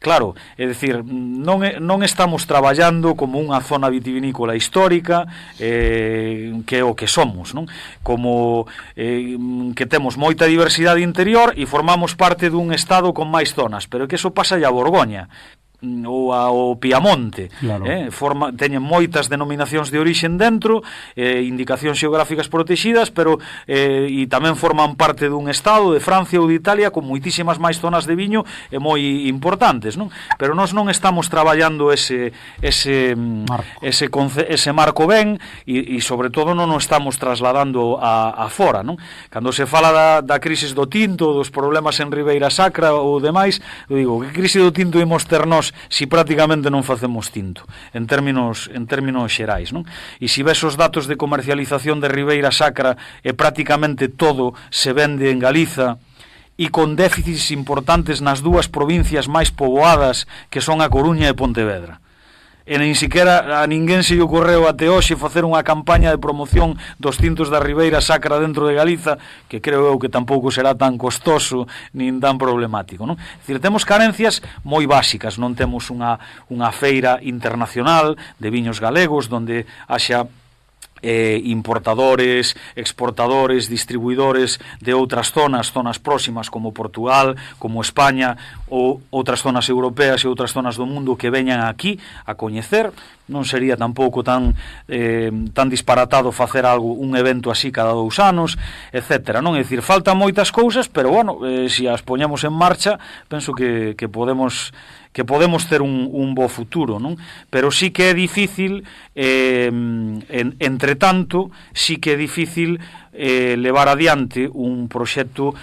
Claro, é dicir, non estamos traballando como unha zona vitivinícola histórica, que é o que somos, non? Como que temos moita diversidade interior e formamos parte dun estado con máis zonas, pero que eso pasa a Borgoña ou ao Piamonte, claro. Teñen moitas denominacións de orixen dentro, indicacións xeográficas protegidas, pero e tamén forman parte dun estado de Francia ou de Italia con moitísimas máis zonas de viño e moi importantes, non? Pero nós non estamos traballando ese marco ben e sobre todo non o estamos trasladando a fora, non? Cando se fala da crisis do tinto, dos problemas en Ribeira Sacra ou demais, eu digo, que crise do tinto imos ter nós si prácticamente non facemos tinto, en términos xerais, non? E se ves os datos de comercialización de Ribeira Sacra, e prácticamente todo se vende en Galiza, e con déficits importantes nas dúas provincias máis poboadas, que son a Coruña e Pontevedra. E nin siquiera a ninguén se lle ocorreu até hoxe facer unha campaña de promoción dos tintos da Ribeira Sacra dentro de Galiza, que creo eu que tampouco será tan costoso nin tan problemático, non? É dicir, temos carencias moi básicas, non temos unha feira internacional de viños galegos onde haxa importadores, exportadores, distribuidores de outras zonas próximas como Portugal, como España ou outras zonas europeas e outras zonas do mundo que veñan aquí a coñecer. Non sería tampouco tan disparatado facer un evento así cada 2 anos, etcétera, non? É dicir, faltan moitas cousas, pero bueno, se as poñamos en marcha, penso que podemos ter un bo futuro, non? Pero sí que é difícil, entre tanto, sí que é difícil levar adiante un proxecto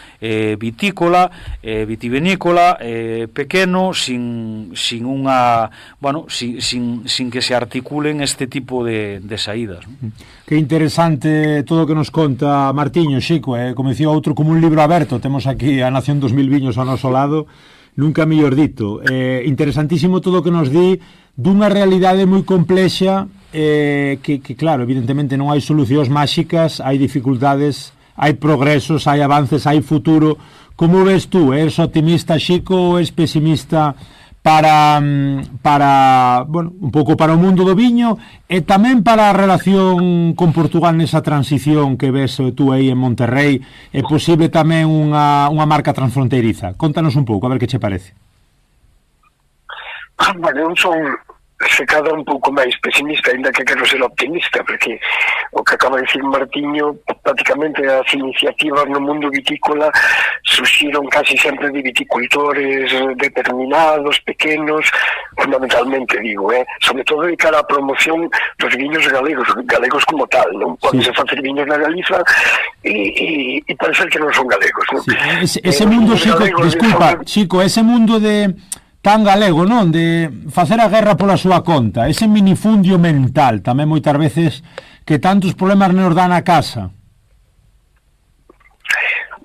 vitícola, vitivinícola, pequeno, sin que se articulen este tipo de saídas, non? Que interesante todo o que nos conta Martiño, Xico, como dicía outro, como un libro aberto. Temos aquí a Nación 2000 Viños ao noso lado, nunca mellor dito. Interesantísimo todo o que nos di dunha realidade moi complexa, que claro, evidentemente non hai solucións máxicas, hai dificultades, hai progresos, hai avances, hai futuro. Como ves tú? Eres optimista, Xico, ou es pesimista para un pouco para o mundo do viño e tamén para a relación con Portugal nesa transición que ves tú aí en Monterrey? É posible tamén unha marca transfronteiriza? Contanos un pouco, a ver que che parece. Bueno, eu son se cada un pouco máis pesimista, ainda que quero ser optimista, porque o que acaba de decir Martiño, prácticamente as iniciativas no mundo vitícola surxiron casi sempre de viticultores determinados, pequenos, fundamentalmente digo, sobre todo de cara á promoción dos viños galegos como tal, non? Pódense facer viños na Galiza e parece que non son galegos, non? Sí. Ese mundo, Xico, disculpa, Xico, ese mundo de tan galego, non? De facer a guerra pola súa conta, ese minifundio mental, tamén moitas veces que tantos problemas nos dan a casa.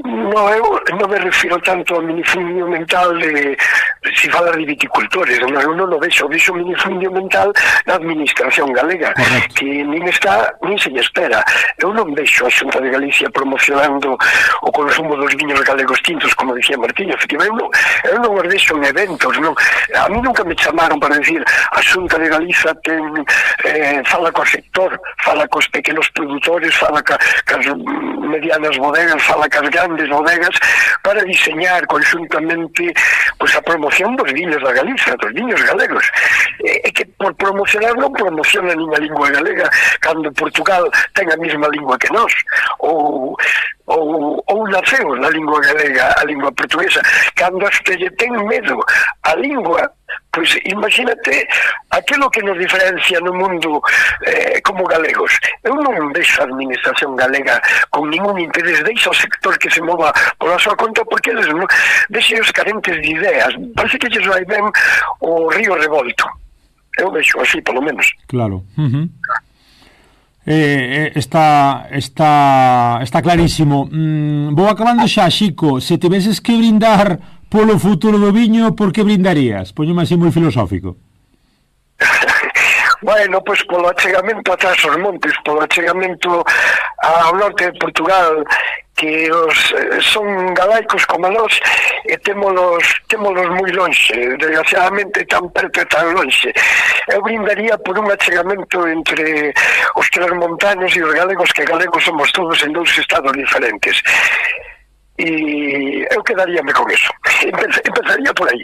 No, eu non me refiro tanto ao minifundio mental de si falar de viticultores, eu non o vexo minifundio mental na administración galega. Correcto. Que nin se lle espera. Eu non vexo a Xunta de Galicia promocionando o consumo dos viños galegos tintos, como dicía Martiño. Efectivamente, eu non os vexo en eventos, non. A mí nunca me chamaron para decir a Xunta de Galicia fala co sector, fala cos pequenos produtores, fala cas medianas bodegas, fala cas grandes bodegas, para diseñar conjuntamente a promoción dos viños da Galiza, dos viños galegos. E que por promocionar non promociona nin a lingua galega, cando Portugal ten a mesma lingua que nós, ou naceu na lingua galega, a lingua portuguesa, cando hasta lle ten medo a lingua. Pois imagínate aquilo que nos diferencia no mundo como galegos. Eu non vexo a administración galega con ningún interés, deixo o sector que se mova pola súa conta, porque eles non vexen os carentes de ideas. Parece que lles vai ben o río revolto. Eu vexo así, polo menos. Claro. Está clarísimo. Vou acabando xa, Xico. Se tiveses que brindar polo futuro do viño, por que brindarías? Poñome así moi filosófico. Bueno, pois polo achegamento atrás os montes, polo achegamento ao norte de Portugal, que son galaicos como nós e témolos moi lonxe, desgraciadamente tan perto e tan lonxe. Eu brindaría por un achegamento entre os transmontanos e os galegos, que galegos somos todos en 2 estados diferentes. E eu quedaríame con eso. Empezaría por aí.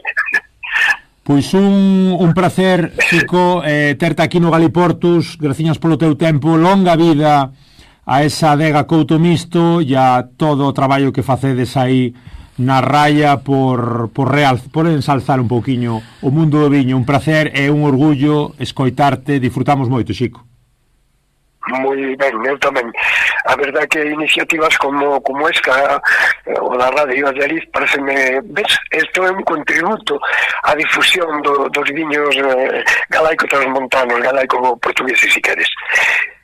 Pois un placer, Xico, terte aquí no Galiportus. Graciñas polo teu tempo. Longa vida a esa adega Couto Misto e a todo o traballo que facedes aí na raya por ensalzar un pouquiño o mundo do viño. Un placer e un orgullo escoitarte. Disfrutamos moito, Xico. Moi ben, eu tamén. A verdade que iniciativas como esta, o da Radio Allariz, pareceme, ves, isto é un contributo á difusión dos viños galaico-transmontanos, galaico-portugueses, se queres.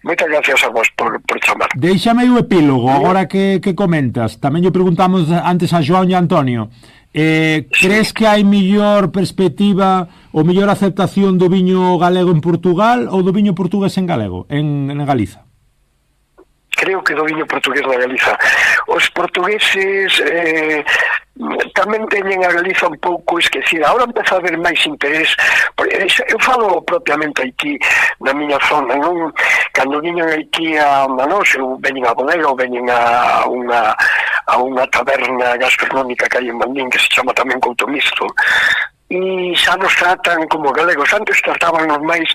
Moitas gracias a vos por chamar. Déixame o epílogo, agora que comentas. Tamén lle preguntamos antes a João e a Antonio. Crees que hai mellor perspectiva ou mellor aceptación do viño galego en Portugal ou do viño portugués en galego, en Galiza? Creo que do viño portugués na Galiza. Os portugueses tamén teñen a Galiza un pouco esquecida. Ahora empeza a haber máis interés. Eu falo propiamente aquí, na miña zona, non? Cando viñen aquí a Manos, ou veñen a bodega, ou veñen a unha taberna gastronómica que hai en Mandín, que se chama tamén Couto Misto, e xa nos tratan como galegos. Antes tratábanos máis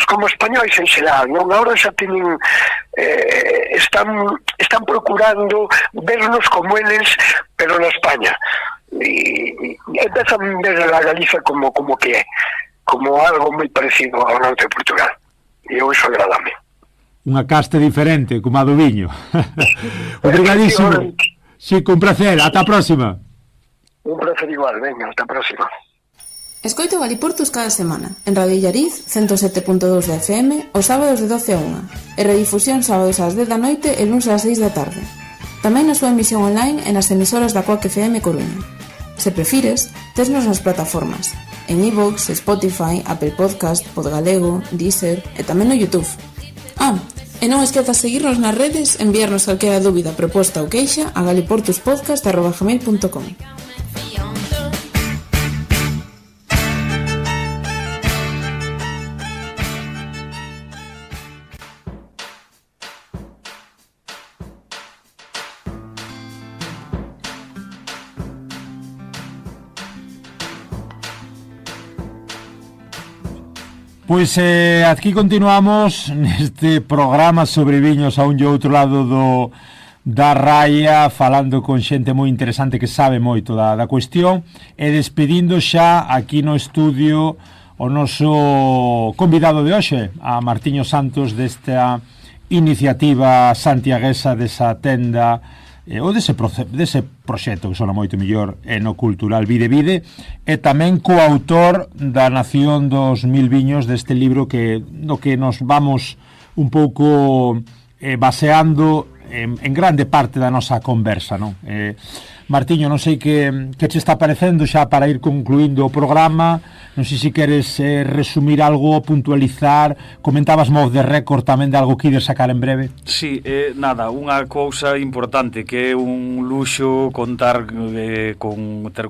como españois en xeral, non? Agora xa teñen están procurando vernos como eles, pero na España, e empezan a ver a Galiza como que é, como algo moi parecido ao norte de Portugal, e eu iso agradame. Unha caste diferente, como a do viño. Obrigadísimo. Sí, con placer. Ata a próxima. Un placer igual, venga, ata a próxima. Escoito Galiportus cada semana, en Radio Allariz, 107.2 de FM, os sábados de 12 a 1, e redifusión sábados ás 10 da noite e luns ás 6 da tarde. Tamén na súa emisión online e nas emisoras da Coac FM Coruña. Se prefires, tesnos nas plataformas, en iVoox, Spotify, Apple Podcast, Podgalego, Deezer e tamén no YouTube. E non esquezas seguirnos nas redes, enviarnos calquera dúbida, proposta ou queixa a galiportuspodcast@gmail.com. Pois aquí continuamos neste programa sobre viños a un e outro lado da raia, falando con xente moi interesante que sabe moito da cuestión, e despedindo xa aquí no estudio o noso convidado de hoxe, a Martiño Santos, desta iniciativa santiaguesa, desa tenda ou dese proxecto que sona moito mellor no cultural Vide, e tamén coautor da Nación dos Mil Viños, deste libro no que nos vamos un pouco baseando en grande parte da nosa conversa, non? Martiño, non sei que che está parecendo xa para ir concluindo o programa. Non sei se queres resumir algo, puntualizar. Comentabas off the record tamén de algo que ides sacar en breve. Sí, nada, unha cousa importante que é un luxo contar ter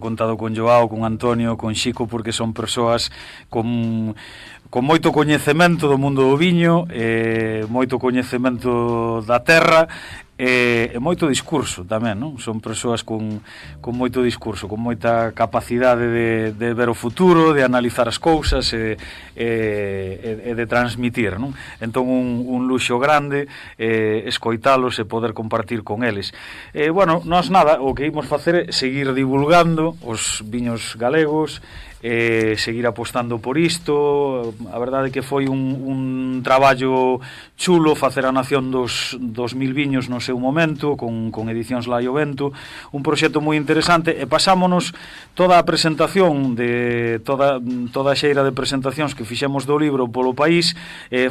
contado con Joao, con Antonio, con Xico, porque son persoas con moito coñecemento do mundo do viño, moito coñecemento da terra, e moito discurso tamén, non? Son persoas con moito discurso, con moita capacidade de ver o futuro, de analizar as cousas e de transmitir, non? Entón un luxo grande escoitalos e poder compartir con eles. Bueno, nós nada, o que imos facer é seguir divulgando os viños galegos, seguir apostando por isto. A verdade é que foi un traballo chulo facer a Nación dos Mil Viños no seu momento, con Edicións Lai o Vento, un proxecto moi interesante, e pasámonos toda a presentación de toda a xeira de presentacións que fixemos do libro polo país,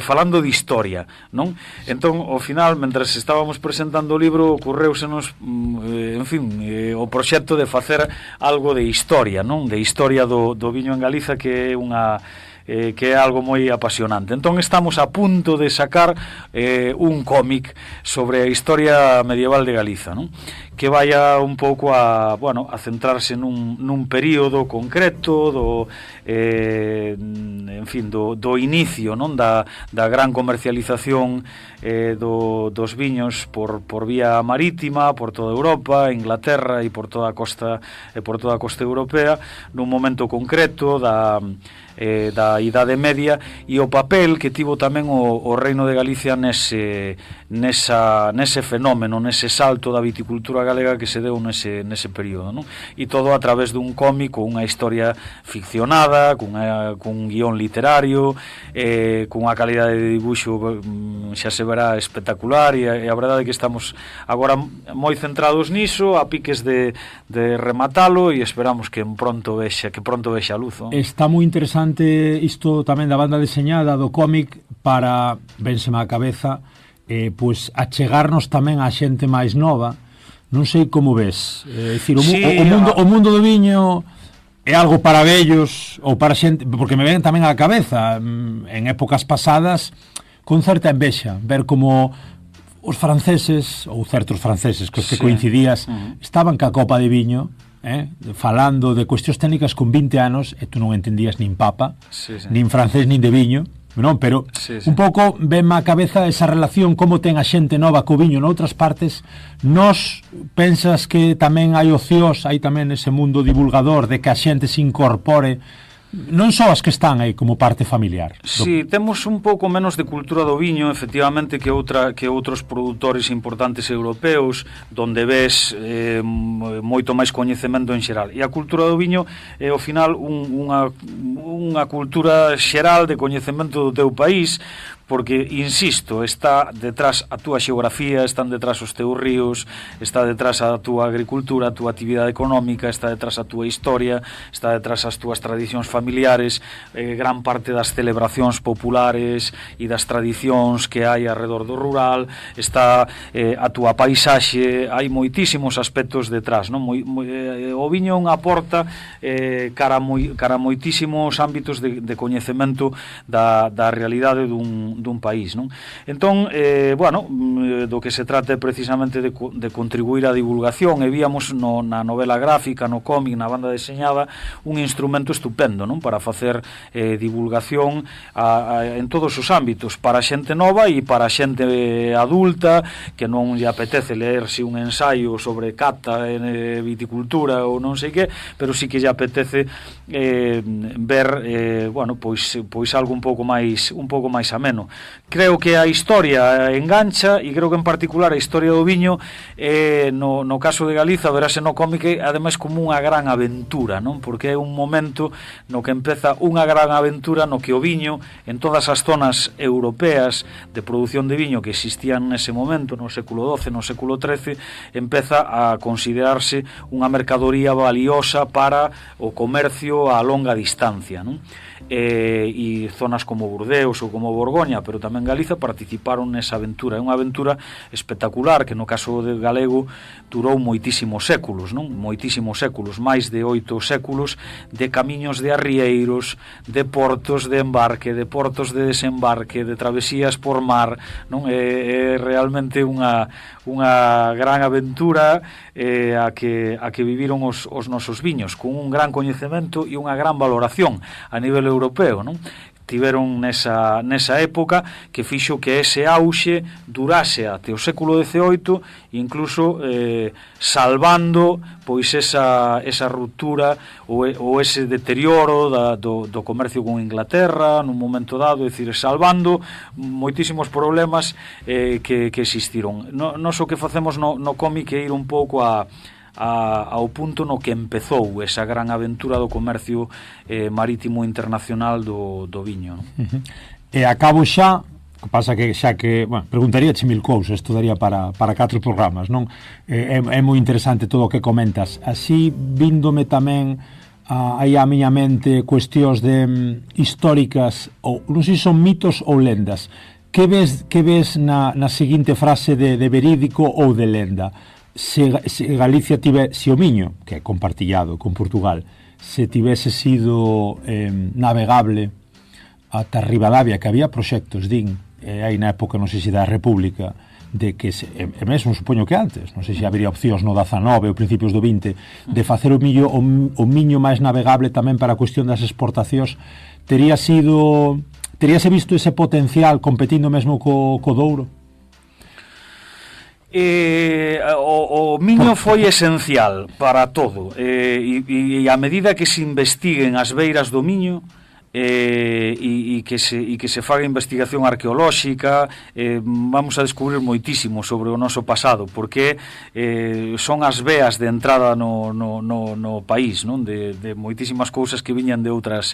falando de historia, non? Entón, ao final, mentres estábamos presentando o libro, ocorreusenos, en fin, o proxecto de facer algo de historia, non? De historia do viño en Galiza, que é algo moi apasionante. Entón estamos a punto de sacar un cómic sobre a historia medieval de Galiza, non? Que vaya un pouco a centrarse nun período concreto do inicio, non, da gran comercialización dos viños por vía marítima, por toda Europa, Inglaterra e por toda a costa europea, nun momento concreto da da Idade Media e o papel que tivo tamén o Reino de Galicia nese fenómeno, nese salto da viticultura galega que se deu nese período, non? E todo a través dun cómic, unha historia ficcionada, cun guión literario, cunha calidade de dibuixo xa se verá espectacular, e a verdade é que estamos agora moi centrados niso, a piques de rematalo, e esperamos que pronto vexa a luz, non? Está moi interesante isto tamén da banda deseñada, do cómic, para, vénseme á cabeza, pois achegarnos tamén á xente máis nova. Non sei como ves, dicir, o mundo do viño é algo para vellos ou para xente, porque me ven tamén á cabeza en épocas pasadas con certa envexa ver como os franceses, ou certos franceses cos que coincidías, estaban ca copa de viño, falando de cuestións técnicas con 20 anos, e tú non entendías nin papa, nin francés, nin de viño, non? Pero un pouco venme á cabeza esa relación, como ten a xente nova co viño noutras partes. Nos pensas que tamén hai ocios, hai tamén ese mundo divulgador de que a xente se incorpore, non só as que están aí como parte familiar. Si, temos un pouco menos de cultura do viño, efectivamente, que outros produtores importantes europeos, donde ves moito máis coñecemento en xeral. E a cultura do viño é, ao final, unha cultura xeral de coñecemento do teu país, porque, insisto, está detrás a túa xeografía, están detrás os teus ríos, está detrás a túa agricultura, a túa actividade económica, está detrás a túa historia, está detrás as túas tradicións familiares, gran parte das celebracións populares e das tradicións que hai alrededor do rural, está a túa paisaxe, hai moitísimos aspectos detrás, non? O viño é unha porta cara a moitísimos ámbitos de coñecemento da realidade dun país, non? Entón, do que se trata é precisamente de contribuir á divulgación, e víamos na novela gráfica, no cómic, na banda deseñada, un instrumento estupendo, non? Para facer divulgación en todos os ámbitos, para a xente nova e para a xente adulta que non lle apetece leerse un ensaio sobre cata, viticultura ou non sei que, pero sí que lle apetece ver pois algo un pouco máis ameno. Creo que a historia engancha, e creo que en particular a historia do viño, no caso de Galiza, verase no cómic, ademais como unha gran aventura, non? Porque é un momento no que empeza unha gran aventura no que o viño, en todas as zonas europeas de produción de viño que existían nese momento, no século XII, no século XIII, empeza a considerarse unha mercadoría valiosa para o comercio a longa distancia, non? E zonas como Burdeos ou como Borgoña, pero tamén Galiza, participaron nesa aventura. É unha aventura espectacular que no caso de galego durou moitísimos séculos, non? Moitísimos séculos, máis de 8 séculos de camiños de arrieiros, de portos de embarque, de portos de desembarque, de travesías por mar, non? É realmente unha gran aventura a que viviron os nosos viños, con un gran coñecemento e unha gran valoración a nivel europeo, non? Tiveron nesa época que fixo que ese auxe durase até o século XVIII, incluso salvando pois esa ruptura ou ese deterioro do comercio con Inglaterra nun momento dado, é dicir, salvando moitísimos problemas que existiron. Nos o que facemos no cómic é ir un pouco ao punto no que empezou esa gran aventura do comercio marítimo internacional do viño, non? E acabo xa, que pasa que preguntaríache mil cousas, isto daría para 4 programas, non? É moi interesante todo o que comentas. Así, víndome tamén aí á miña mente cuestións de históricas, ou non sei se son mitos ou lendas. Que ves na seguinte frase de verídico ou de lenda? Se Galicia se o viño, que é compartillado con Portugal, se tivese sido navegable ata Ribadavia, que había proxectos, aí na época, non sei se da República, de que, e mesmo supoño que antes, non sei se habería opcións no 19 ou principios do 20, de facer o miño máis navegable tamén para a cuestión das exportacións, teríase visto ese potencial competindo mesmo co Douro? O miño foi esencial para todo, e a medida que se investiguen as beiras do miño, e que se faga investigación arqueolóxica. Vamos a descubrir moitísimo sobre o noso pasado, porque son as veas de entrada no país, non? De moitísimas cousas que viñan de outras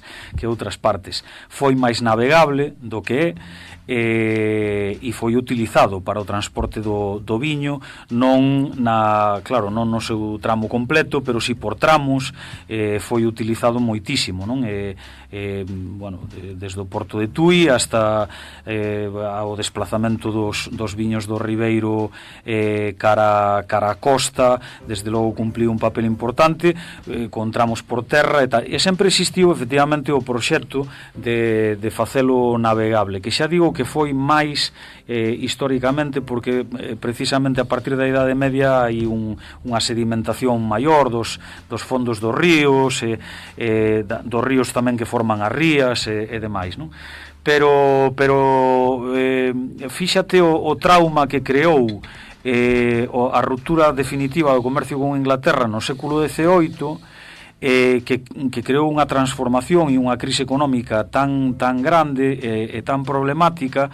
partes. Foi máis navegable do que e foi utilizado para o transporte do viño, non no seu tramo completo, pero si por tramos. Foi utilizado moitísimo, non? Desde o porto de Tui hasta ao desplazamento dos viños do Ribeiro cara a costa. Desde logo cumpliu un papel importante con tramos por terra e sempre existiu efectivamente o proxecto de facelo navegable, que xa digo que foi máis históricamente, porque precisamente a partir da Idade Media hai unha sedimentación maior dos fondos dos ríos, dos ríos tamén que forman as rías e demais, non? Pero fíxate o trauma que creou a ruptura definitiva do comercio con Inglaterra no século XVIII, que creou unha transformación e unha crise económica tan grande e tan problemática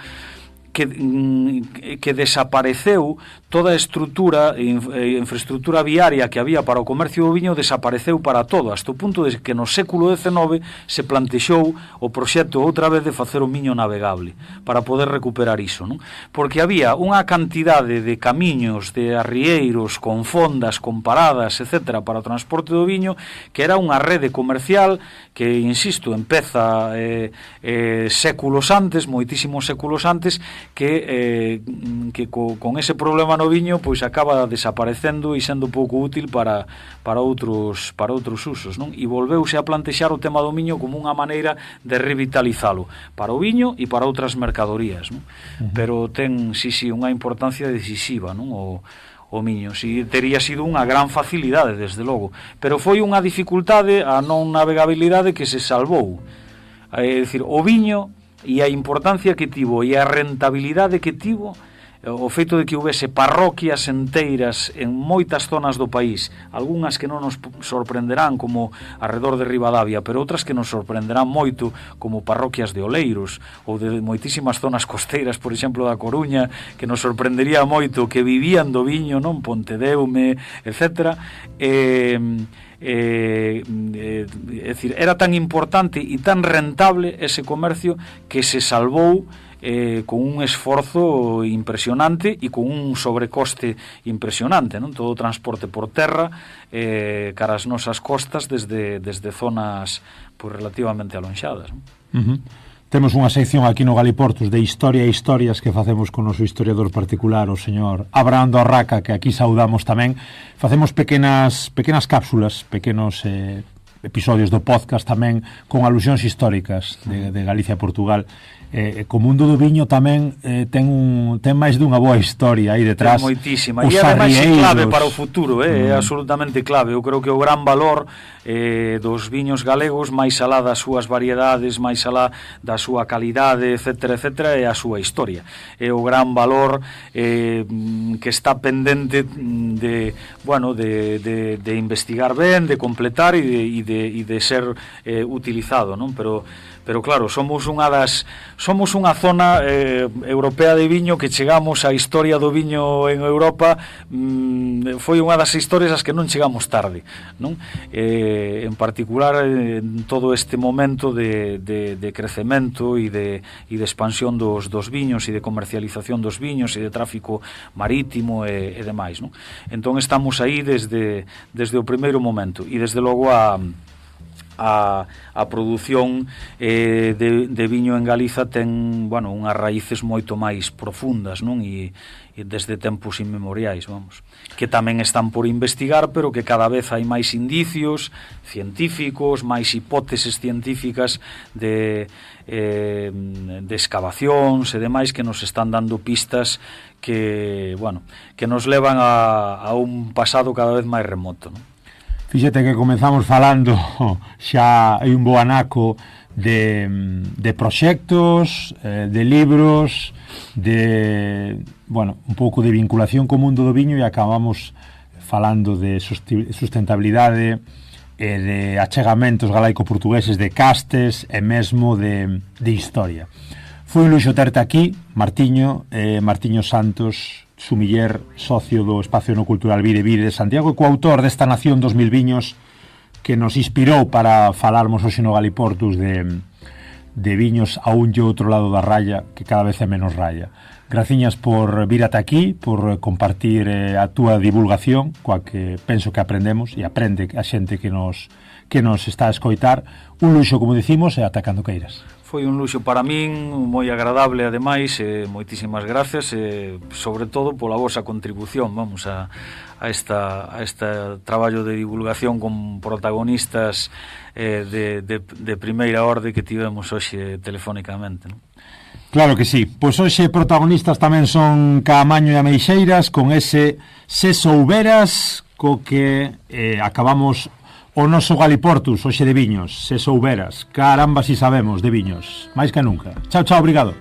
que desapareceu toda a estrutura e infraestructura viaria que había para o comercio do viño. Desapareceu para todo, hasta o punto de que no século XIX se plantexou o proxecto outra vez de facer o viño navegable para poder recuperar iso, non? Porque había unha cantidade de camiños, de arrieiros, con fondas, con paradas, etc., para o transporte do viño, que era unha rede comercial que, insisto, empeza séculos antes, moitísimos séculos antes, que con ese problema no viño pois acaba desaparecendo e sendo pouco útil para outros usos, non? E volveuse a plantexar o tema do viño como unha maneira de revitalizalo para o viño e para outras mercadorías, non? Pero ten, unha importancia decisiva, non? O viño, tería sido unha gran facilidade, desde logo, pero foi unha dificultade, a non navegabilidade, que se salvou. É dicir, o viño e a importancia que tivo e a rentabilidade que tivo, o feito de que houvese parroquias enteiras en moitas zonas do país, algunhas que non nos sorprenderán como arredor de Ribadavia, pero outras que nos sorprenderán moito, como parroquias de Oleiros ou de moitísimas zonas costeiras, por exemplo da Coruña, que nos sorprendería moito, que vivían do viño, non? Pontedeume, etc. É dicir, era tan importante e tan rentable ese comercio que se salvou con un esforzo impresionante e con un sobrecoste impresionante, non? Todo o transporte por terra cara as nosas costas desde zonas pois relativamente alonxadas, non? Temos unha sección aquí no Galiportus de historia e historias que facemos con o noso historiador particular, o señor Abraham Dorraca, que aquí saudamos tamén. Facemos pequenas cápsulas, pequenos episodios do podcast tamén con alusións históricas de Galicia e Portugal. Co mundo do viño tamén ten máis dunha boa historia aí detrás. Ten moitísima, e ademais é clave para o futuro, é absolutamente clave. Eu creo que o gran valor dos viños galegos, máis alá das súas variedades, máis alá da súa calidade, etc., é a súa historia. É o gran valor que está pendente de investigar ben, de completar e de ser utilizado, non? Pero claro, somos unha zona europea de viño que chegamos á historia do viño en Europa. Foi unha das historias as que non chegamos tarde, non? En particular en todo este momento de crecemento e de expansión dos viños e de comercialización dos viños e de tráfico marítimo e demais, non? Entón estamos aí desde o primeiro momento, e desde logo a produción de viño en Galiza ten, unhas raíces moito máis profundas, non? E desde tempos inmemoriais, que tamén están por investigar, pero que cada vez hai máis indicios científicos, máis hipóteses científicas de excavacións e demais que nos están dando pistas que nos levan a un pasado cada vez máis remoto, non? Fíxate que comenzamos falando xa hai un bo anaco de proxectos, de libros, un pouco de vinculación co mundo do viño, e acabamos falando de sustentabilidade, e de achegamentos galaico-portugueses, de castes e mesmo de historia. Foi un luxo terte aquí, Martiño Santos, sumiller, socio do Espacio No Cultural Vide Vide de Santiago e coautor desta Nación 2000 viños que nos inspirou para falarmos hoxe no Galiportus de viños a un e outro lado da raya, que cada vez é menos raya. Graciñas por vir ata aquí, por compartir a túa divulgación, coa que penso que aprendemos e aprende a xente que nos está a escoitar. Un luxo, como dicimos, e ata cando queiras. Foi un luxo para min, moi agradable, ademais, moitísimas gracias, sobre todo pola vosa contribución, vamos, a este traballo de divulgación con protagonistas de primeira orde que tivemos hoxe telefónicamente, non? Claro que sí. Pois hoxe protagonistas tamén son Caamaño e Ameixeiras, con ese Se souberas, co que acabamos o noso Galiportus hoxe de viños. Se souberas, caramba si sabemos de viños, máis que nunca. Chao, chao, obrigado.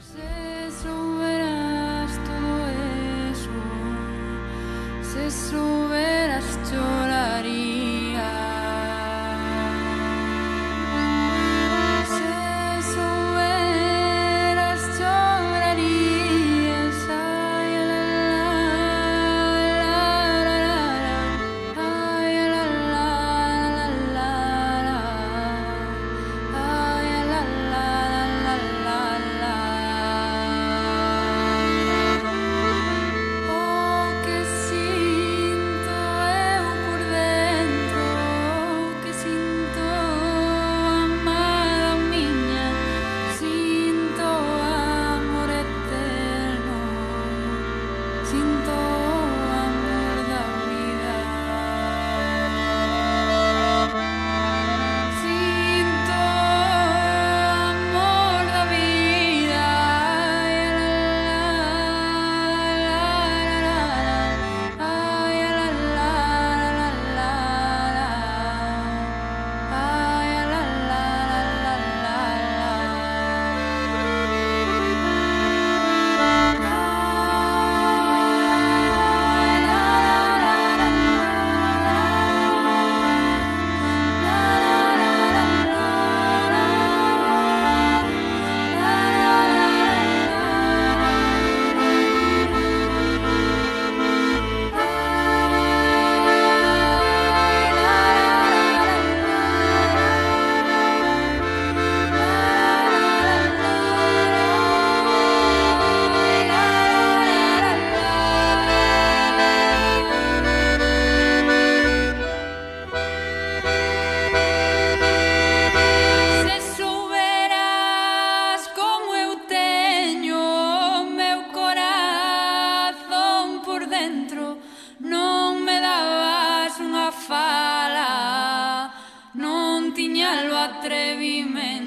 Atrevime